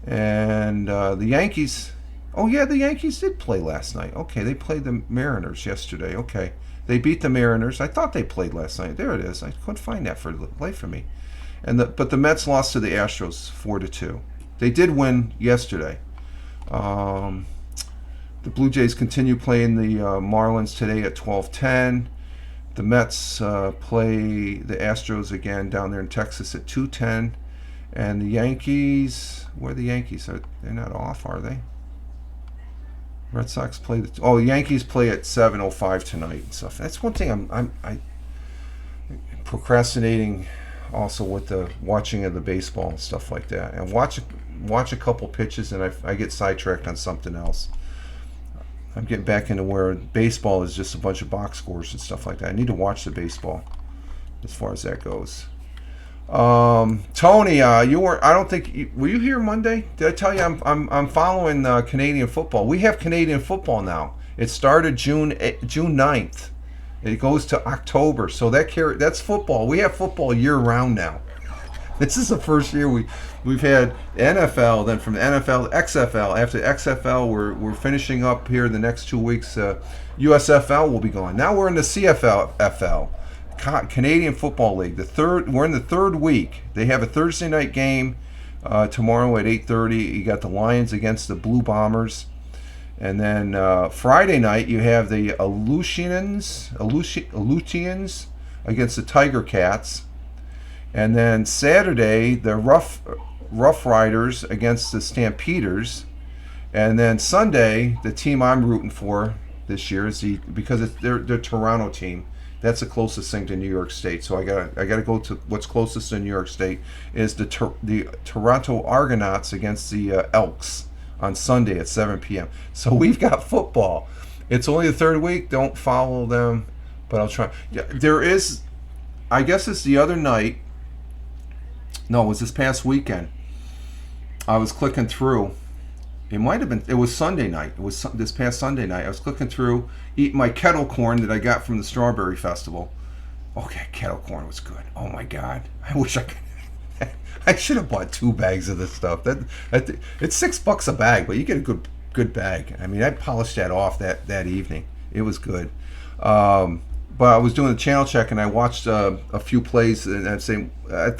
And the Yankees, oh yeah, the Yankees did play last night. Okay, they played the Mariners yesterday. Okay, they beat the Mariners. I thought they played last night. There it is. I couldn't find that for the life of me. But the Mets lost to the Astros 4-2. They did win yesterday. The Blue Jays continue playing the Marlins today at 12:10. The Mets play the Astros again down there in Texas at 2:10. And the Yankees, where are the Yankees? They're not off, are they? Red Sox play the Yankees play at 7:05 tonight and stuff. That's one thing I'm procrastinating also with the watching of the baseball and stuff like that. And watch a couple pitches and I get sidetracked on something else. I'm getting back into where baseball is just a bunch of box scores and stuff like that. I need to watch the baseball as far as that goes. Tony, you weren't. I don't think were you here Monday? Did I tell you I'm following Canadian football? We have Canadian football now. It started June 9th. It goes to October. So that's football. We have football year round now. This is the first year we've had NFL, then from the NFL to XFL. After XFL, we're finishing up here in the next 2 weeks. USFL will be gone. Now we're in the CFL, Canadian Football League. We're in the third week. They have a Thursday night game Tomorrow at 8:30, you got the Lions against the Blue Bombers. And then Friday night, you have the Aleutians against the Tiger Cats. And then Saturday, the Rough Riders against the Stampeders. And then Sunday, the team I'm rooting for this year is because they're Toronto team. That's the closest thing to New York State. So I gotta go to what's closest to New York State is the Toronto Argonauts against the Elks on Sunday at 7 p.m. So we've got football. It's only the third week. Don't follow them, but I'll try. Yeah, there is. I guess it's the other night. No, it was this past weekend. I was clicking through. It might have been. It was Sunday night. It was this past Sunday night. I was clicking through, eating my kettle corn that I got from the Strawberry Festival. Okay, kettle corn was good. Oh my God! I wish I could. I should have bought 2 bags of this stuff. It's $6 a bag, but you get a good bag. I mean, I polished that off that evening. It was good. But I was doing the channel check and I watched a few plays and I'm saying I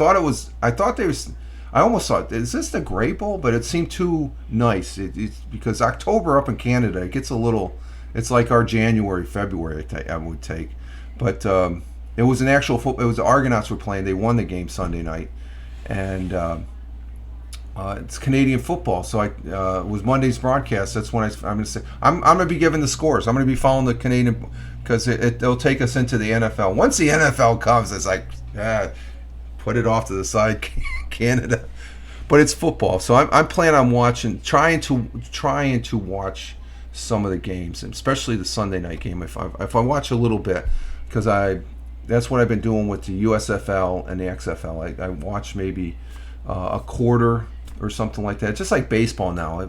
almost thought, is this the Grey Bowl? But it seemed too nice. It's because October up in Canada, it gets a little. It's like our January, February. I would take, but it was an actual football. It was the Argonauts were playing. They won the game Sunday night. And it's Canadian football, so it was Monday's broadcast. That's when I'm going to say I'm going to be giving the scores. I'm going to be following the Canadian because it'll take us into the NFL. Once the NFL comes, it's like put it off to the side, Canada. But it's football, so I'm planning on trying to watch some of the games, and especially the Sunday night game. If I watch a little bit, because that's what I've been doing with the USFL and the XFL. I watch maybe a quarter or something like that. Just like baseball now.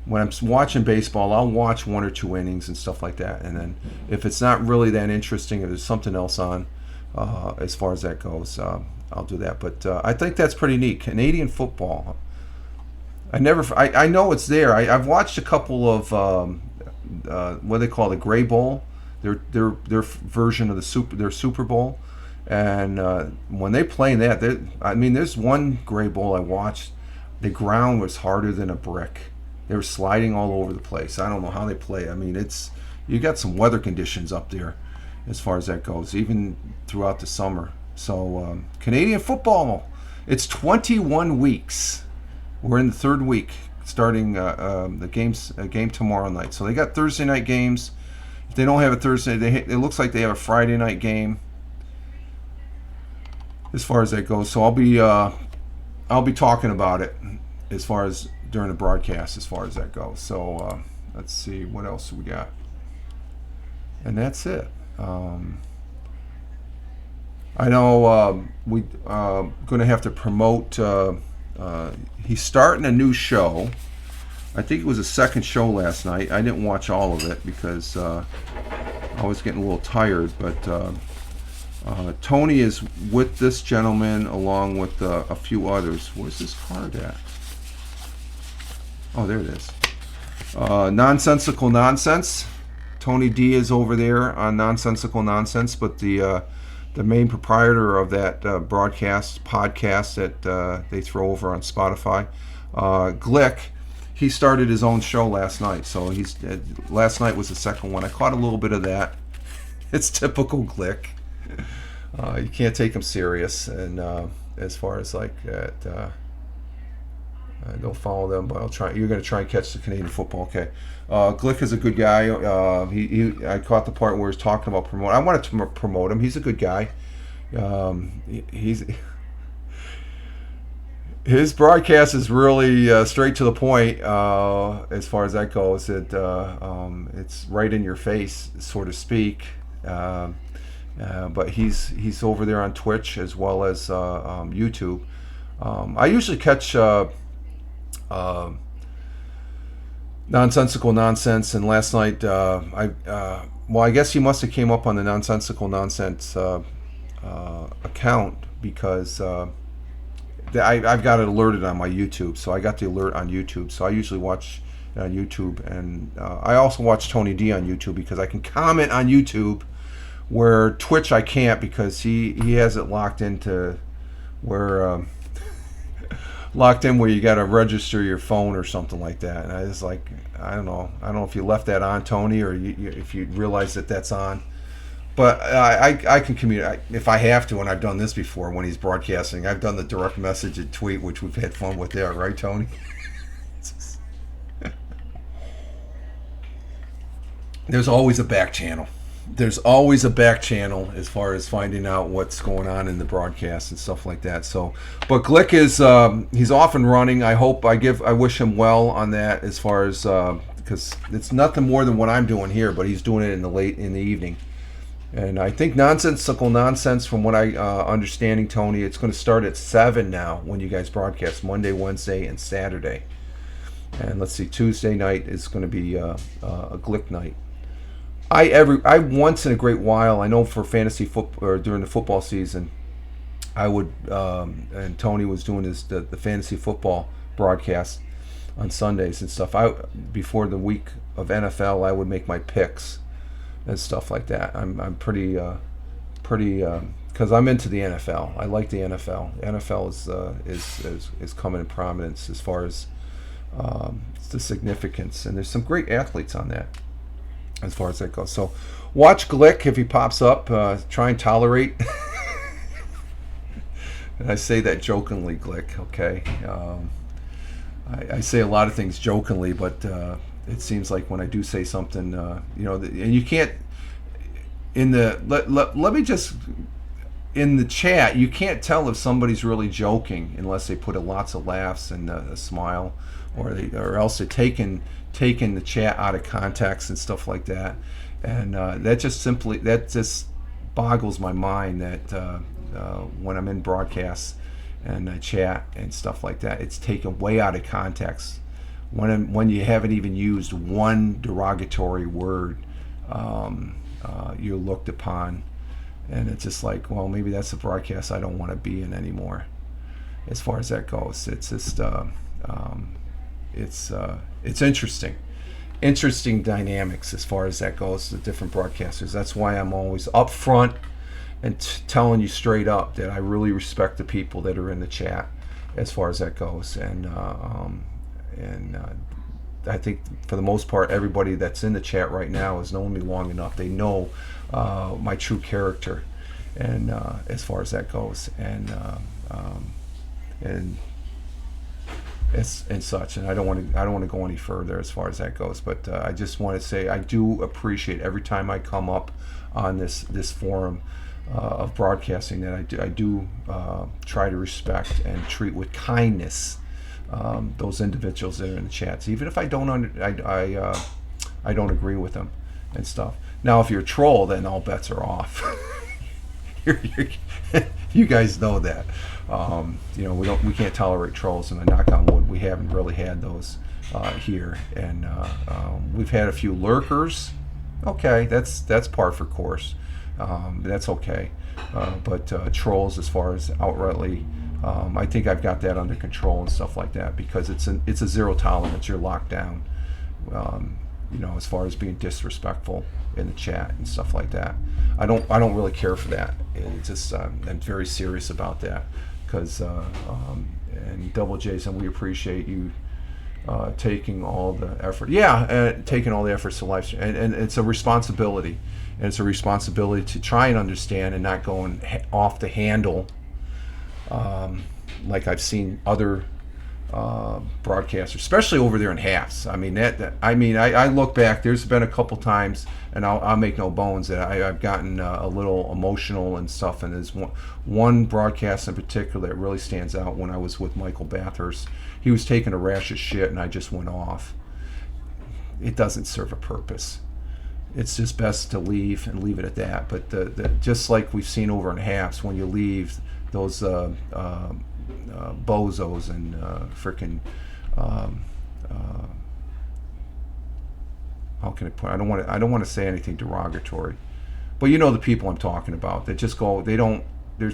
When I'm watching baseball, I'll watch 1 or 2 innings and stuff like that. And then if it's not really that interesting, if there's something else on as far as that goes, I'll do that. But I think that's pretty neat. Canadian football. I know it's there. I've watched a couple of what they call the Grey Bowl. Their version of their Super Bowl, and when they play that, there's one Grey Bowl I watched. The ground was harder than a brick. They were sliding all over the place. I don't know how they play. I mean, you got some weather conditions up there, as far as that goes, even throughout the summer. So Canadian football, it's 21 weeks. We're in the 3rd week, starting the game tomorrow night. So they got Thursday night games. If they don't have a Thursday, it looks like they have a Friday night game. As far as that goes, so I'll be talking about it as far as during the broadcast, as far as that goes. So let's see what else we got, and that's it. I know we're going to have to promote. He's starting a new show. I think it was a second show last night. I didn't watch all of it because I was getting a little tired. But Tony is with this gentleman along with a few others. Where's this card at? Oh, there it is. Nonsensical Nonsense. Tony D is over there on Nonsensical Nonsense, but the main proprietor of that podcast that they throw over on Spotify, Glick. He started his own show last night, so last night was the second one. I caught a little bit of that. It's typical Glick. You can't take him serious, and as far as like that, don't follow them. But you're going to try and catch the Canadian football. Okay, Glick is a good guy. I caught the part where he's talking about promote. I wanted to promote him. He's a good guy. His broadcast is really straight to the point as far as that goes. It's right in your face, so to speak. But he's over there on Twitch as well as YouTube. I usually catch Nonsensical Nonsense, and last night I guess he must have came up on the Nonsensical Nonsense account because I've got it alerted on my YouTube, so I got the alert on YouTube. So I usually watch on YouTube, and I also watch Tony D on YouTube because I can comment on YouTube, where Twitch I can't because he has it locked into where locked in where you got to register your phone or something like that. And I was like, I don't know if you left that on, Tony, or if you realize that that's on. But I can communicate if I have to, and I've done this before when he's broadcasting. I've done the direct message and tweet, which we've had fun with there, right, Tony? There's always a back channel. There's always a back channel as far as finding out what's going on in the broadcast and stuff like that. So, but Glick is he's off and running. I wish him well on that as far as because it's nothing more than what I'm doing here, but he's doing it in the evening. And I think Nonsensical Nonsense, from what I understanding, Tony, it's going to start at 7 now when you guys broadcast Monday, Wednesday, and Saturday. And let's see, Tuesday night is going to be a Glick night. I once in a great while, I know for fantasy football or during the football season, I would and Tony was doing the fantasy football broadcast on Sundays and stuff. Before the week of NFL, I would make my picks and stuff like that. I'm pretty because I'm into the NFL. I like the NFL. The NFL is coming in prominence as far as the significance, and there's some great athletes on that as far as that goes. So watch Glick if he pops up. Try and tolerate. And I say that jokingly, Glick. Okay. I say a lot of things jokingly, but it seems like when I do say something, and you can't let me just in the chat, you can't tell if somebody's really joking unless they put lots of laughs and a smile, or else they're taking the chat out of context and stuff like that. And that just boggles my mind that when I'm in broadcasts and I chat and stuff like that, it's taken way out of context when you haven't even used one derogatory word. You're looked upon, and it's just like, well, maybe that's a broadcast I don't want to be in anymore. As far as that goes, it's just it's interesting dynamics as far as that goes, the different broadcasters. That's why I'm always up front and telling you straight up that I really respect the people that are in the chat as far as that goes. And I think for the most part, everybody that's in the chat right now has known me long enough. They know my true character, and as far as that goes, and such. And I don't want to go any further as far as that goes. But I just want to say I do appreciate every time I come up on this forum of broadcasting that I do try to respect and treat with kindness those individuals that are in the chats, even if I don't I don't agree with them and stuff. Now, if you're a troll, then all bets are off. You guys know that. We can't tolerate trolls, and I knock on wood, we haven't really had those here. And we've had a few lurkers. Okay, that's par for course. That's okay. But trolls, as far as outrightly, I think I've got that under control and stuff like that, because it's a zero tolerance. You're locked down. As far as being disrespectful in the chat and stuff like that. I don't really care for that. It's just I'm very serious about that, because and Double Jason, we appreciate you taking all the effort. Taking all the efforts to live stream, and it's a responsibility, and it's a responsibility to try and understand and not going off the handle, like I've seen other broadcasters, especially over there in halves. I mean I look back. There's been a couple times, and I'll make no bones that I've gotten a little emotional and stuff. And there's one broadcast in particular that really stands out when I was with Michael Bathurst. He was taking a rash of shit, and I just went off. It doesn't serve a purpose. It's just best to leave and leave it at that. But the just like we've seen over in halves, when you leave, those bozos and frickin' how can I put? I don't want to say anything derogatory, but you know the people I'm talking about. They just go. They're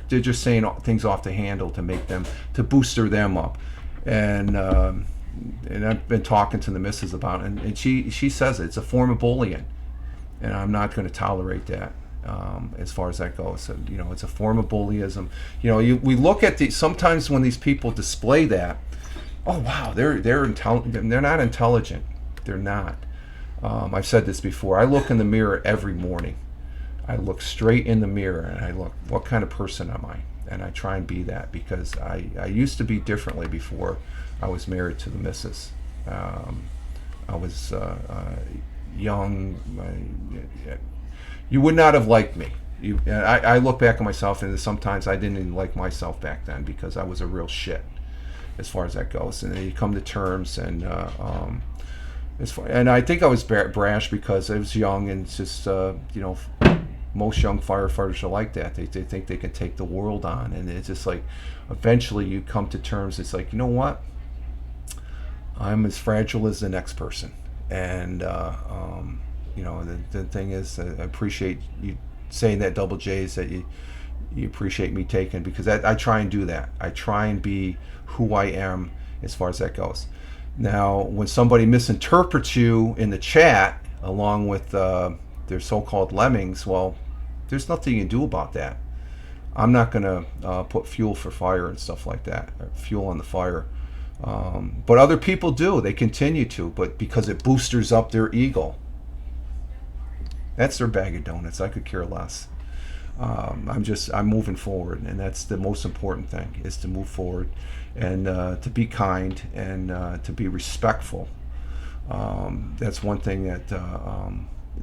just saying things off the handle to make them, to booster them up, and I've been talking to the missus about it, and she says it's a form of bullying, and I'm not going to tolerate that. as far as that goes. So, you know, it's a form of bullyism. You know, we look at sometimes when these people display that, oh wow, they're intelligent. They're not intelligent. They're not. I've said this before. I look in the mirror every morning. I look straight in the mirror and I look, what kind of person am I? And I try and be that, because I used to be differently before I was married to the missus. I was young. You would not have liked me. I look back at myself, and sometimes I didn't even like myself back then, because I was a real shit as far as that goes. And then you come to terms, and and I think I was brash because I was young, and it's just you know, most young firefighters are like that. They think they can take the world on, and it's just like eventually you come to terms. It's like, you know what? I'm as fragile as the next person, and you know, the thing is, I appreciate you saying that, Double J's, that you appreciate me taking, because I try and do that. I try and be who I am as far as that goes. Now, when somebody misinterprets you in the chat along with their so-called lemmings, well, there's nothing you can do about that. I'm not going to put fuel for fire and stuff like that, or fuel on the fire. But other people do. They continue to, but because it boosters up their ego. That's their bag of donuts. I could care less. I'm moving forward, and that's the most important thing, is to move forward, and to be kind, and to be respectful. That's one thing that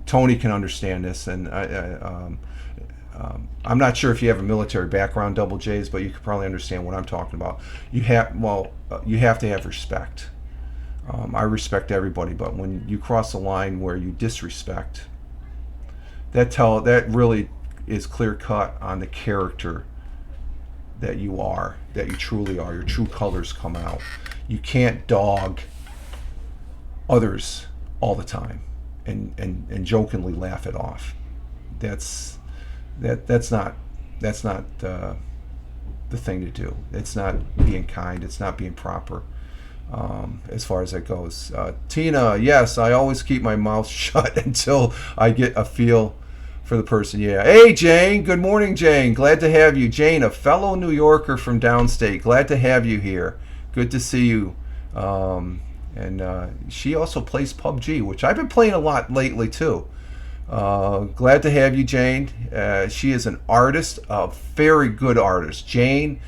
Tony can understand this, and I'm not sure if you have a military background, Double J's, but you could probably understand what I'm talking about. You have to have respect. I respect everybody, but when you cross a line where you disrespect, that really is clear cut on the character that you are, that you truly are. Your true colors come out. You can't dog others all the time and jokingly laugh it off. That's not the thing to do. It's not being kind. It's not being proper, as far as that goes. Tina, yes, I always keep my mouth shut until I get a feel for the person. Yeah. Hey, Jane. Good morning, Jane. Glad to have you. Jane, a fellow New Yorker from downstate. Glad to have you here. Good to see you. And she also plays PUBG, which I've been playing a lot lately too. Glad to have you, Jane. She is an artist, a very good artist. Jane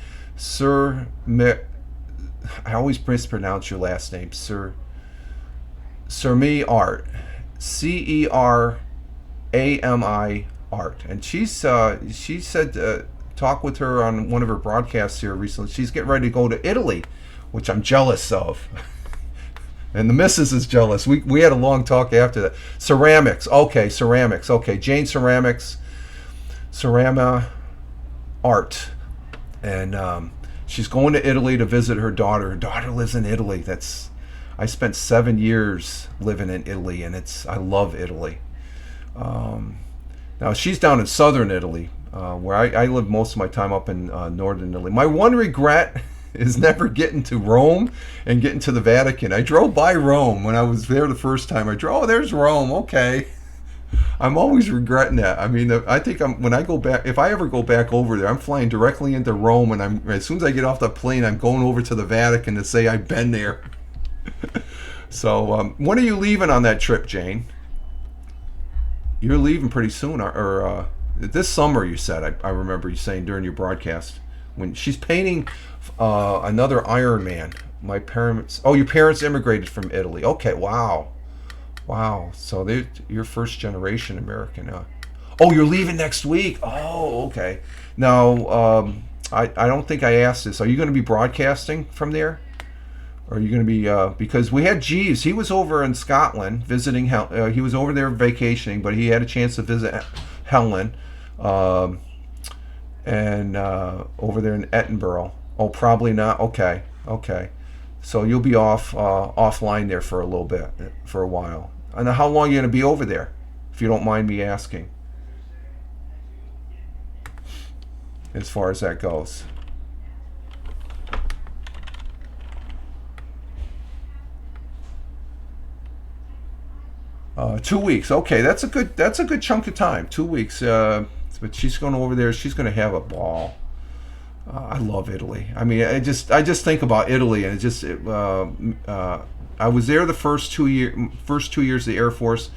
I always mispronounce your last name, Cerami Art. CERAMI Art. And she said talk with her on one of her broadcasts here recently. She's getting ready to go to Italy, which I'm jealous of. And the missus is jealous. We had a long talk after that. Ceramics. Okay, ceramics. Okay, Jane Ceramics. Cerama Art. And she's going to Italy to visit her daughter. Her daughter lives in Italy. I spent 7 years living in Italy, and I love Italy. Now, she's down in southern Italy, where I lived most of my time up in northern Italy. My one regret is never getting to Rome and getting to the Vatican. I drove by Rome when I was there the first time. I drove, oh, there's Rome, okay. I'm always regretting that. I mean, I think when I go back, if I ever go back over there, I'm flying directly into Rome, and as soon as I get off the plane, I'm going over to the Vatican to say I've been there. So, when are you leaving on that trip, Jane? You're leaving pretty soon, or this summer, you said. I remember you saying during your broadcast, when she's painting another Iron Man. Your parents immigrated from Italy. Okay, wow. So you're first generation American. Oh, you're leaving next week. Oh, okay. Now, I don't think I asked this. Are you going to be broadcasting from there? Or are you going to be, because we had Jeeves. He was over in Scotland visiting, he was over there vacationing, but he had a chance to visit Helen, and over there in Edinburgh. Oh, probably not. Okay. So you'll be offline there for a little bit, for a while. And how long are you going to be over there, if you don't mind me asking, as far as that goes? 2 weeks. Okay, that's a good chunk of time. 2 weeks. But she's going over there. She's going to have a ball. I love Italy. I mean, I just think about Italy, and I was there the first 2 years of the Air Force,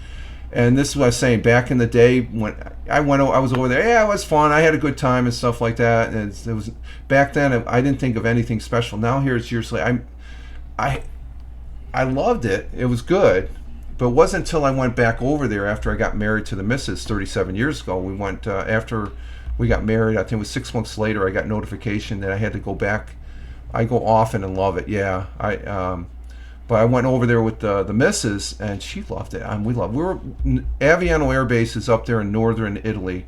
and this is what I was saying. Back in the day when I was over there. Yeah, it was fun. I had a good time and stuff like that. And it was back then. I didn't think of anything special. Now here it's years later. I loved it. It was good, but it wasn't until I went back over there after I got married to the missus 37 years ago. We went after we got married. I think it was 6 months later. I got notification that I had to go back. I go often and love it. Yeah, but I went over there with the missus, and she loved it. We were Aviano Air Base is up there in northern Italy,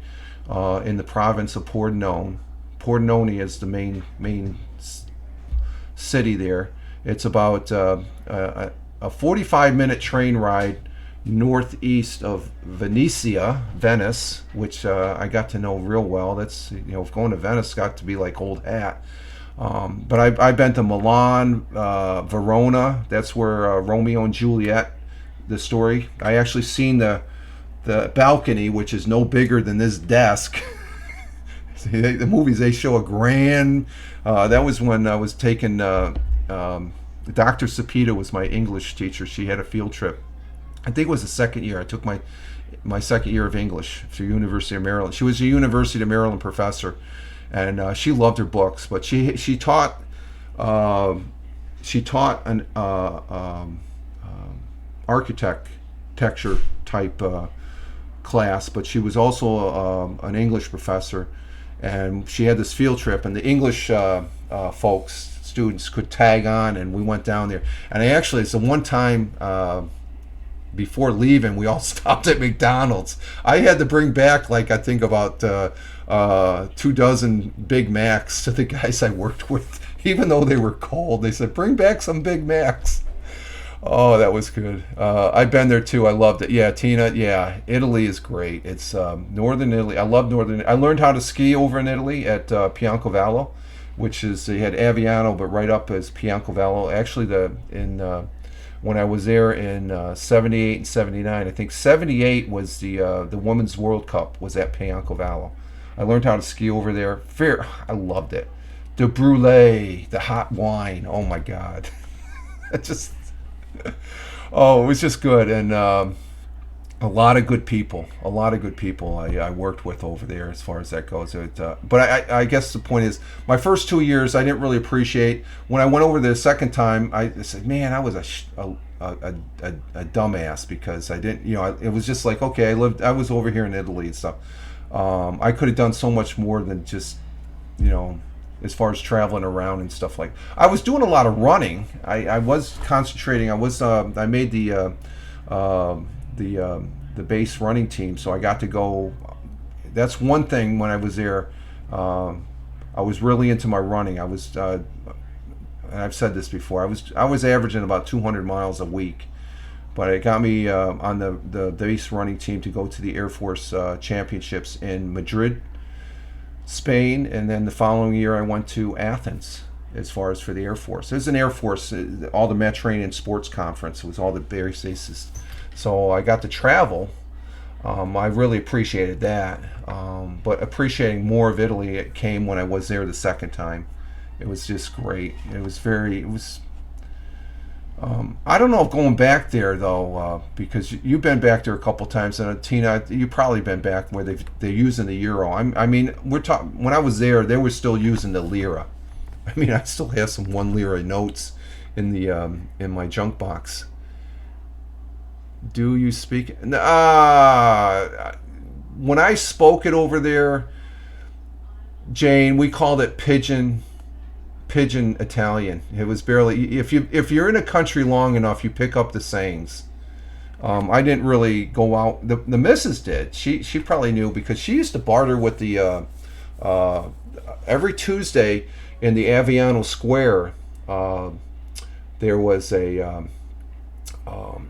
in the province of Pordenone. Pordenone is the main city there. It's about a 45-minute train ride northeast of Venice, which I got to know real well. That's, going to Venice got to be like old hat. But I've been to Milan, Verona. That's where Romeo and Juliet, the story. I actually seen the balcony, which is no bigger than this desk. The movies, they show a grand. That was when I was taking. Dr. Sapita was my English teacher. She had a field trip. I think it was the second year. I took my second year of English to University of Maryland. She was a University of Maryland professor, and she loved her books. But she taught an architecture type class, but she was also an English professor, and she had this field trip, and the English students could tag on, and we went down there. And it's the one time before leaving, we all stopped at McDonald's. I had to bring back, I think about 24 Big Macs to the guys I worked with, even though they were cold. They said, bring back some Big Macs. Oh, that was good. I've been there too. I loved it. Yeah, Tina. Yeah, Italy is great. It's northern Italy. I love northern. I learned how to ski over in Italy at Piancovallo, which is, they had Aviano, but right up as Piancovallo. Actually, when I was there in 78 and 79, I think 78 was the Women's World Cup was at Piancovallo. I learned how to ski over there. I loved it. The brulee, the hot wine. Oh my God, it was just good, and a lot of good people. I worked with over there as far as that goes. But I guess the point is, my first 2 years I didn't really appreciate. When I went over there the second time, I said, man, I was a dumbass, because I didn't, it was just like, okay, I was over here in Italy and stuff. I could have done so much more than just, as far as traveling around and stuff. Like, I was doing a lot of running. I was concentrating. I made the base running team, so I got to go. That's one thing when I was there. I was really into my running. I was, and I've said this before, I was averaging about 200 miles a week, but it got me on the base running team to go to the Air Force championships in Madrid, Spain, and then the following year I went to Athens as far as for the Air Force. There's an Air Force, all the Mediterranean Sports Conference. It was all the bases. So I got to travel. I really appreciated that. But appreciating more of Italy, it came when I was there the second time. It was just great. I don't know if going back there though, because you've been back there a couple times, and Tina, you've probably been back where they're using the euro. I mean, when I was there, they were still using the lira. I mean, I still have some 1 lira notes in my junk box. Do you speak? When I spoke it over there, Jane, we called it pigeon Italian. It was barely. If you're in a country long enough, you pick up the sayings. I didn't really go out. The missus did. She probably knew, because she used to barter with the every Tuesday in the Aviano Square. There was a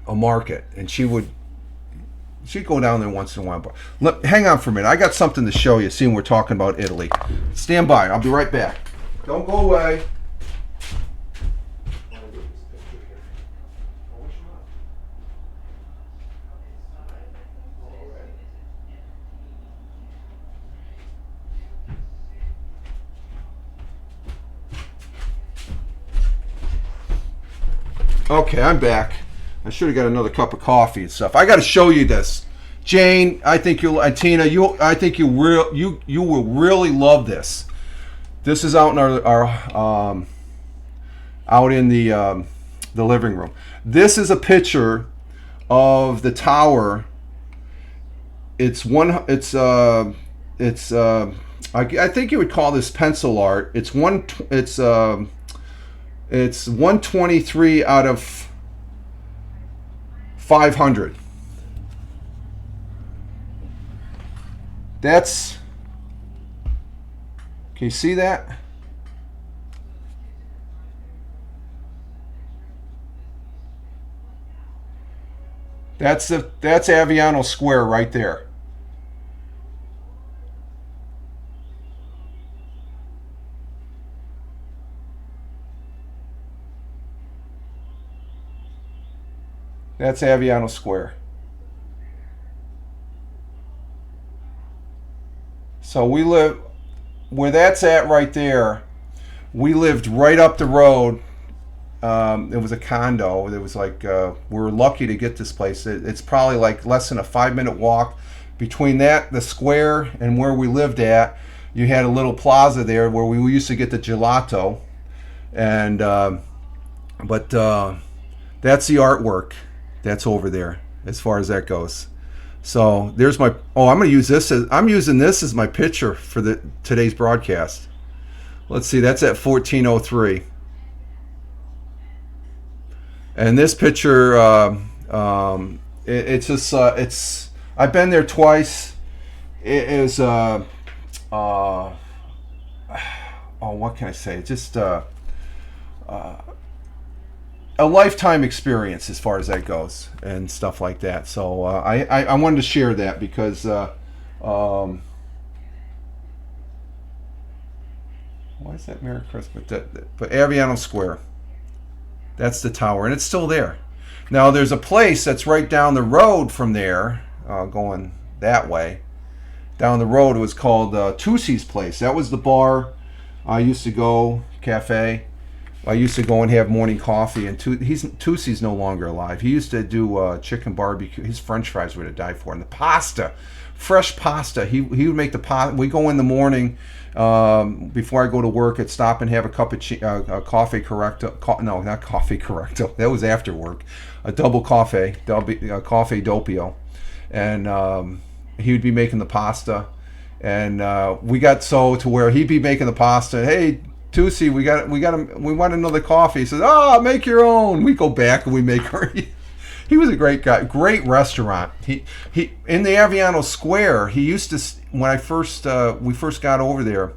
market, and she'd go down there once in a while. Hang on for a minute. I got something to show you, seeing we're talking about Italy. Stand by. I'll be right back. Don't go away. Okay, I'm back. I should have got another cup of coffee and stuff. I got to show you this, Jane. I think you'll, Tina. I think you will really love this. This is out in our out in the living room. This is a picture of the tower. It's one. It's I think you would call this pencil art. It's 123 out of 500. That's, can you see that? That's Aviano Square right there. That's Aviano Square. So we live where that's at right there. We lived right up the road. It was a condo. It was like we were lucky to get this place. It's probably like less than a 5-minute walk between that, the square, and where we lived at. You had a little plaza there where we used to get the gelato, and but that's the artwork that's over there as far as that goes. So there's my, I'm going to use this as, I'm using this as my picture for today's broadcast. Let's see, that's at 1403. And this picture, it's just, I've been there twice. It is, what can I say? Just a lifetime experience as far as that goes and stuff like that. So I wanted to share that because why is that Merry Christmas? But Aviano Square, that's the tower, and it's still there. Now there's a place that's right down the road from there, going that way. Down the road, it was called Tussi's Place. That was the bar I used to go, cafe. I used to go and have morning coffee, and Tussi's no longer alive. He used to do chicken barbecue. His French fries were to die for, and the pasta, fresh pasta. He would make the pasta. We go in the morning before I go to work. I'd stop and have a cup of coffee correcto. No, not coffee correcto. That was after work. A double coffee, coffee doppio, and he would be making the pasta. And we got so to where he'd be making the pasta. Hey, Tussi, we want another coffee. He says, make your own. We go back and we make her. He was a great guy. Great restaurant. He in the Aviano Square. He used to, when we first got over there.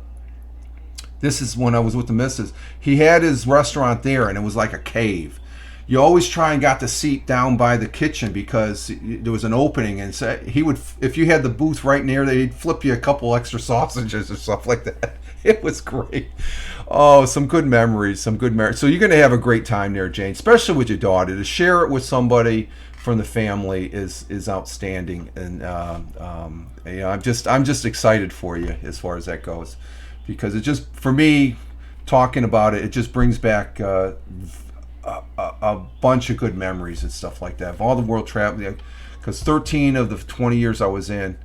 This is when I was with the missus. He had his restaurant there, and it was like a cave. You always try and got the seat down by the kitchen because there was an opening, and so he would, if you had the booth right near there, he'd flip you a couple extra sausages or stuff like that. It was great. Oh, some good memories, So you're going to have a great time there, Jane, especially with your daughter. To share it with somebody from the family is outstanding, and I'm just excited for you as far as that goes, because it just, for me, talking about it, it just brings back a bunch of good memories and stuff like that of all the world traveling, because 13 of the 20 years I was in.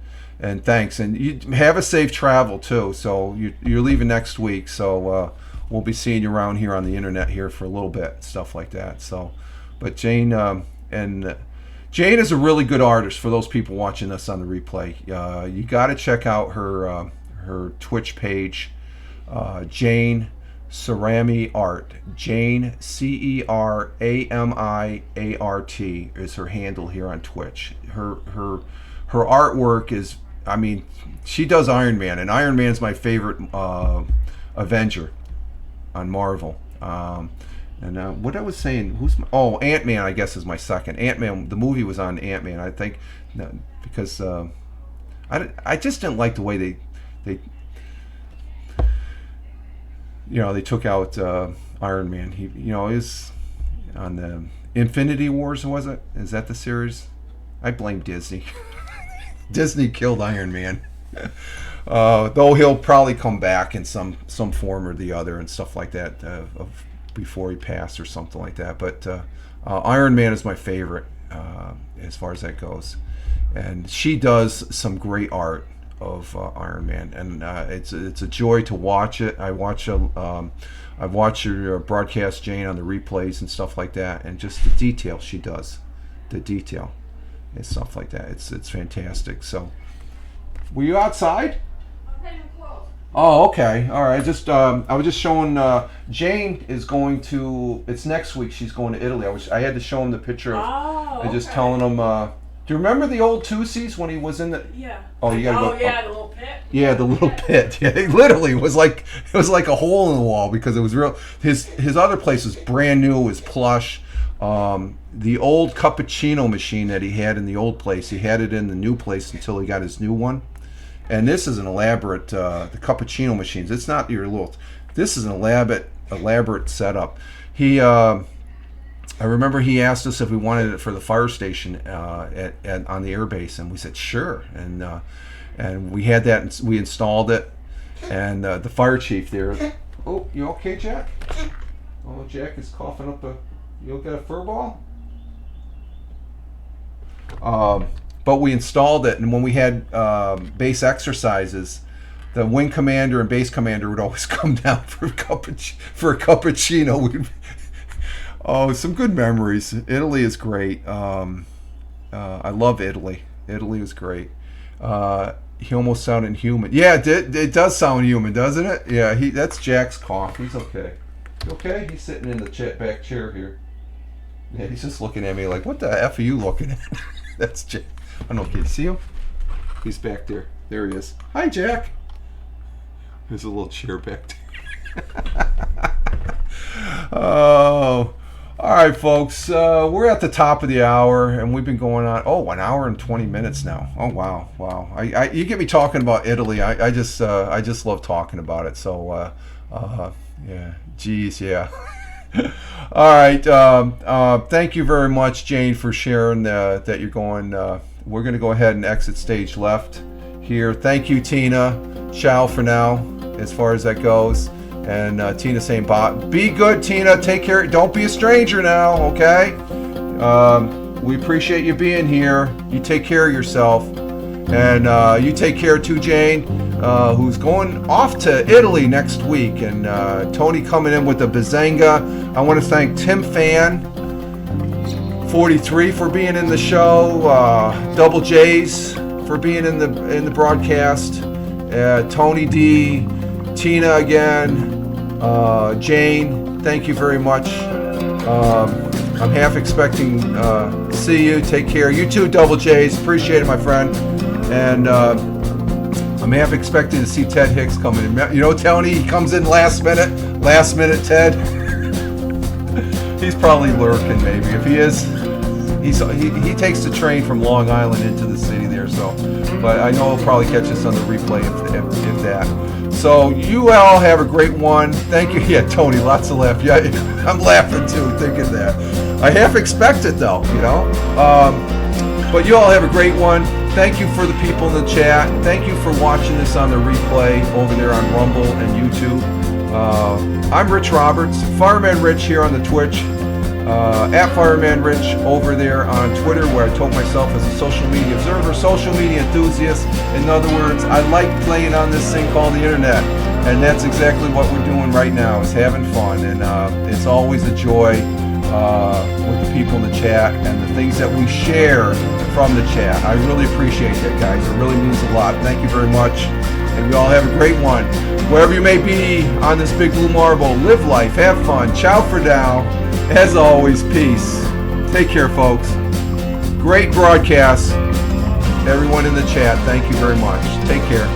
And thanks, and you have a safe travel too. So you're leaving next week, so we'll be seeing you around here on the internet here for a little bit, stuff like that. So, but Jane Jane is a really good artist. For those people watching us on the replay, you got to check out her Twitch page, Jane Cerami Art. Jane CERAMIART is her handle here on Twitch. Her artwork is, I mean, she does Iron Man, and Iron Man's my favorite Avenger on Marvel. And what I was saying, Ant-Man, I guess, is my second. Ant-Man, the movie was on Ant-Man, I think, because I just didn't like the way they they took out Iron Man. He is on the Infinity Wars, was it? Is that the series? I blame Disney. Disney killed Iron Man. Though he'll probably come back in some form or the other and stuff like that before he passed or something like that. But Iron Man is my favorite as far as that goes, and she does some great art of Iron Man, and it's a joy to watch it. I've watched her broadcast Jane on the replays and stuff like that, and just the detail she does, the detail and stuff like that. It's fantastic. So, were you outside? I'm heading close. Oh, okay. All right. Just I was just showing Jane is going to. It's next week. She's going to Italy. I had to show him the picture of. And just telling him. Do you remember the old Tussies when he was in the? Yeah. Oh, you gotta go. Yeah, the little pit. Yeah, the little pit. Yeah, it literally was like a hole in the wall because it was real. His other place was brand new. It was plush. The old cappuccino machine that he had in the old place, he had it in the new place until he got his new one. And this is an elaborate, the cappuccino machines. It's not your little. This is an elaborate setup. I remember he asked us if we wanted it for the fire station on the airbase, and we said sure. And we had that, and we installed it. And the fire chief there. Oh, you okay, Jack? Oh, Jack is coughing up a. You got a fur ball? But we installed it, and when we had base exercises, the wing commander and base commander would always come down for a cappuccino. Oh, some good memories. Italy is great. I love Italy. Italy was great. He almost sounded human. Yeah, it does sound human, doesn't it? Yeah, that's Jack's cough. He's okay. You okay? He's sitting in the back chair here. Yeah, he's just looking at me like, what the F are you looking at? That's Jack. I don't know, can you see him? He's back there. There he is. Hi, Jack. There's a little chair back there. Oh, all right, folks. We're at the top of the hour, and we've been going on. Oh, 1 hour and 20 minutes now. Oh, wow. You get me talking about Italy. I just love talking about it. So, yeah. Geez, yeah. All right. Thank you very much, Jane, for sharing that you're going. We're going to go ahead and exit stage left here. Thank you, Tina. Ciao for now, as far as that goes. And Tina saying, be good, Tina. Take care. Don't be a stranger now, okay? We appreciate you being here. You take care of yourself. And you take care too, Jane, who's going off to Italy next week. And Tony coming in with the Bazanga. I want to thank Tim Fan 43 for being in the show. Double J's for being in the broadcast. Tony D, Tina again, Jane, thank you very much. I'm half expecting to see you. Take care. You too, Double J's. Appreciate it, my friend. And I'm half expecting to see Ted Hicks coming in. You know, Tony, he comes in last minute. Last minute, Ted. He's probably lurking, maybe. If he is, he takes the train from Long Island into the city there. So, but I know he'll probably catch us on the replay if that. So you all have a great one. Thank you. Yeah, Tony, lots of laugh. Yeah, I'm laughing too, thinking that. I half expect it though, you know. But you all have a great one. Thank you for the people in the chat. Thank you for watching this on the replay over there on Rumble and YouTube. I'm Rich Roberts, Fireman Rich here on the Twitch, at Fireman Rich over there on Twitter, where I told myself as a social media observer, social media enthusiast. In other words, I like playing on this thing called the internet, and that's exactly what we're doing right now, is having fun, and it's always a joy with the people in the chat and the things that we share from the chat. I really appreciate that, guys. It really means a lot. Thank you very much, and you all have a great one. Wherever you may be on this big blue marble, live life, have fun. Ciao for now. As always, peace. Take care, folks. Great broadcast. Everyone in the chat, thank you very much. Take care.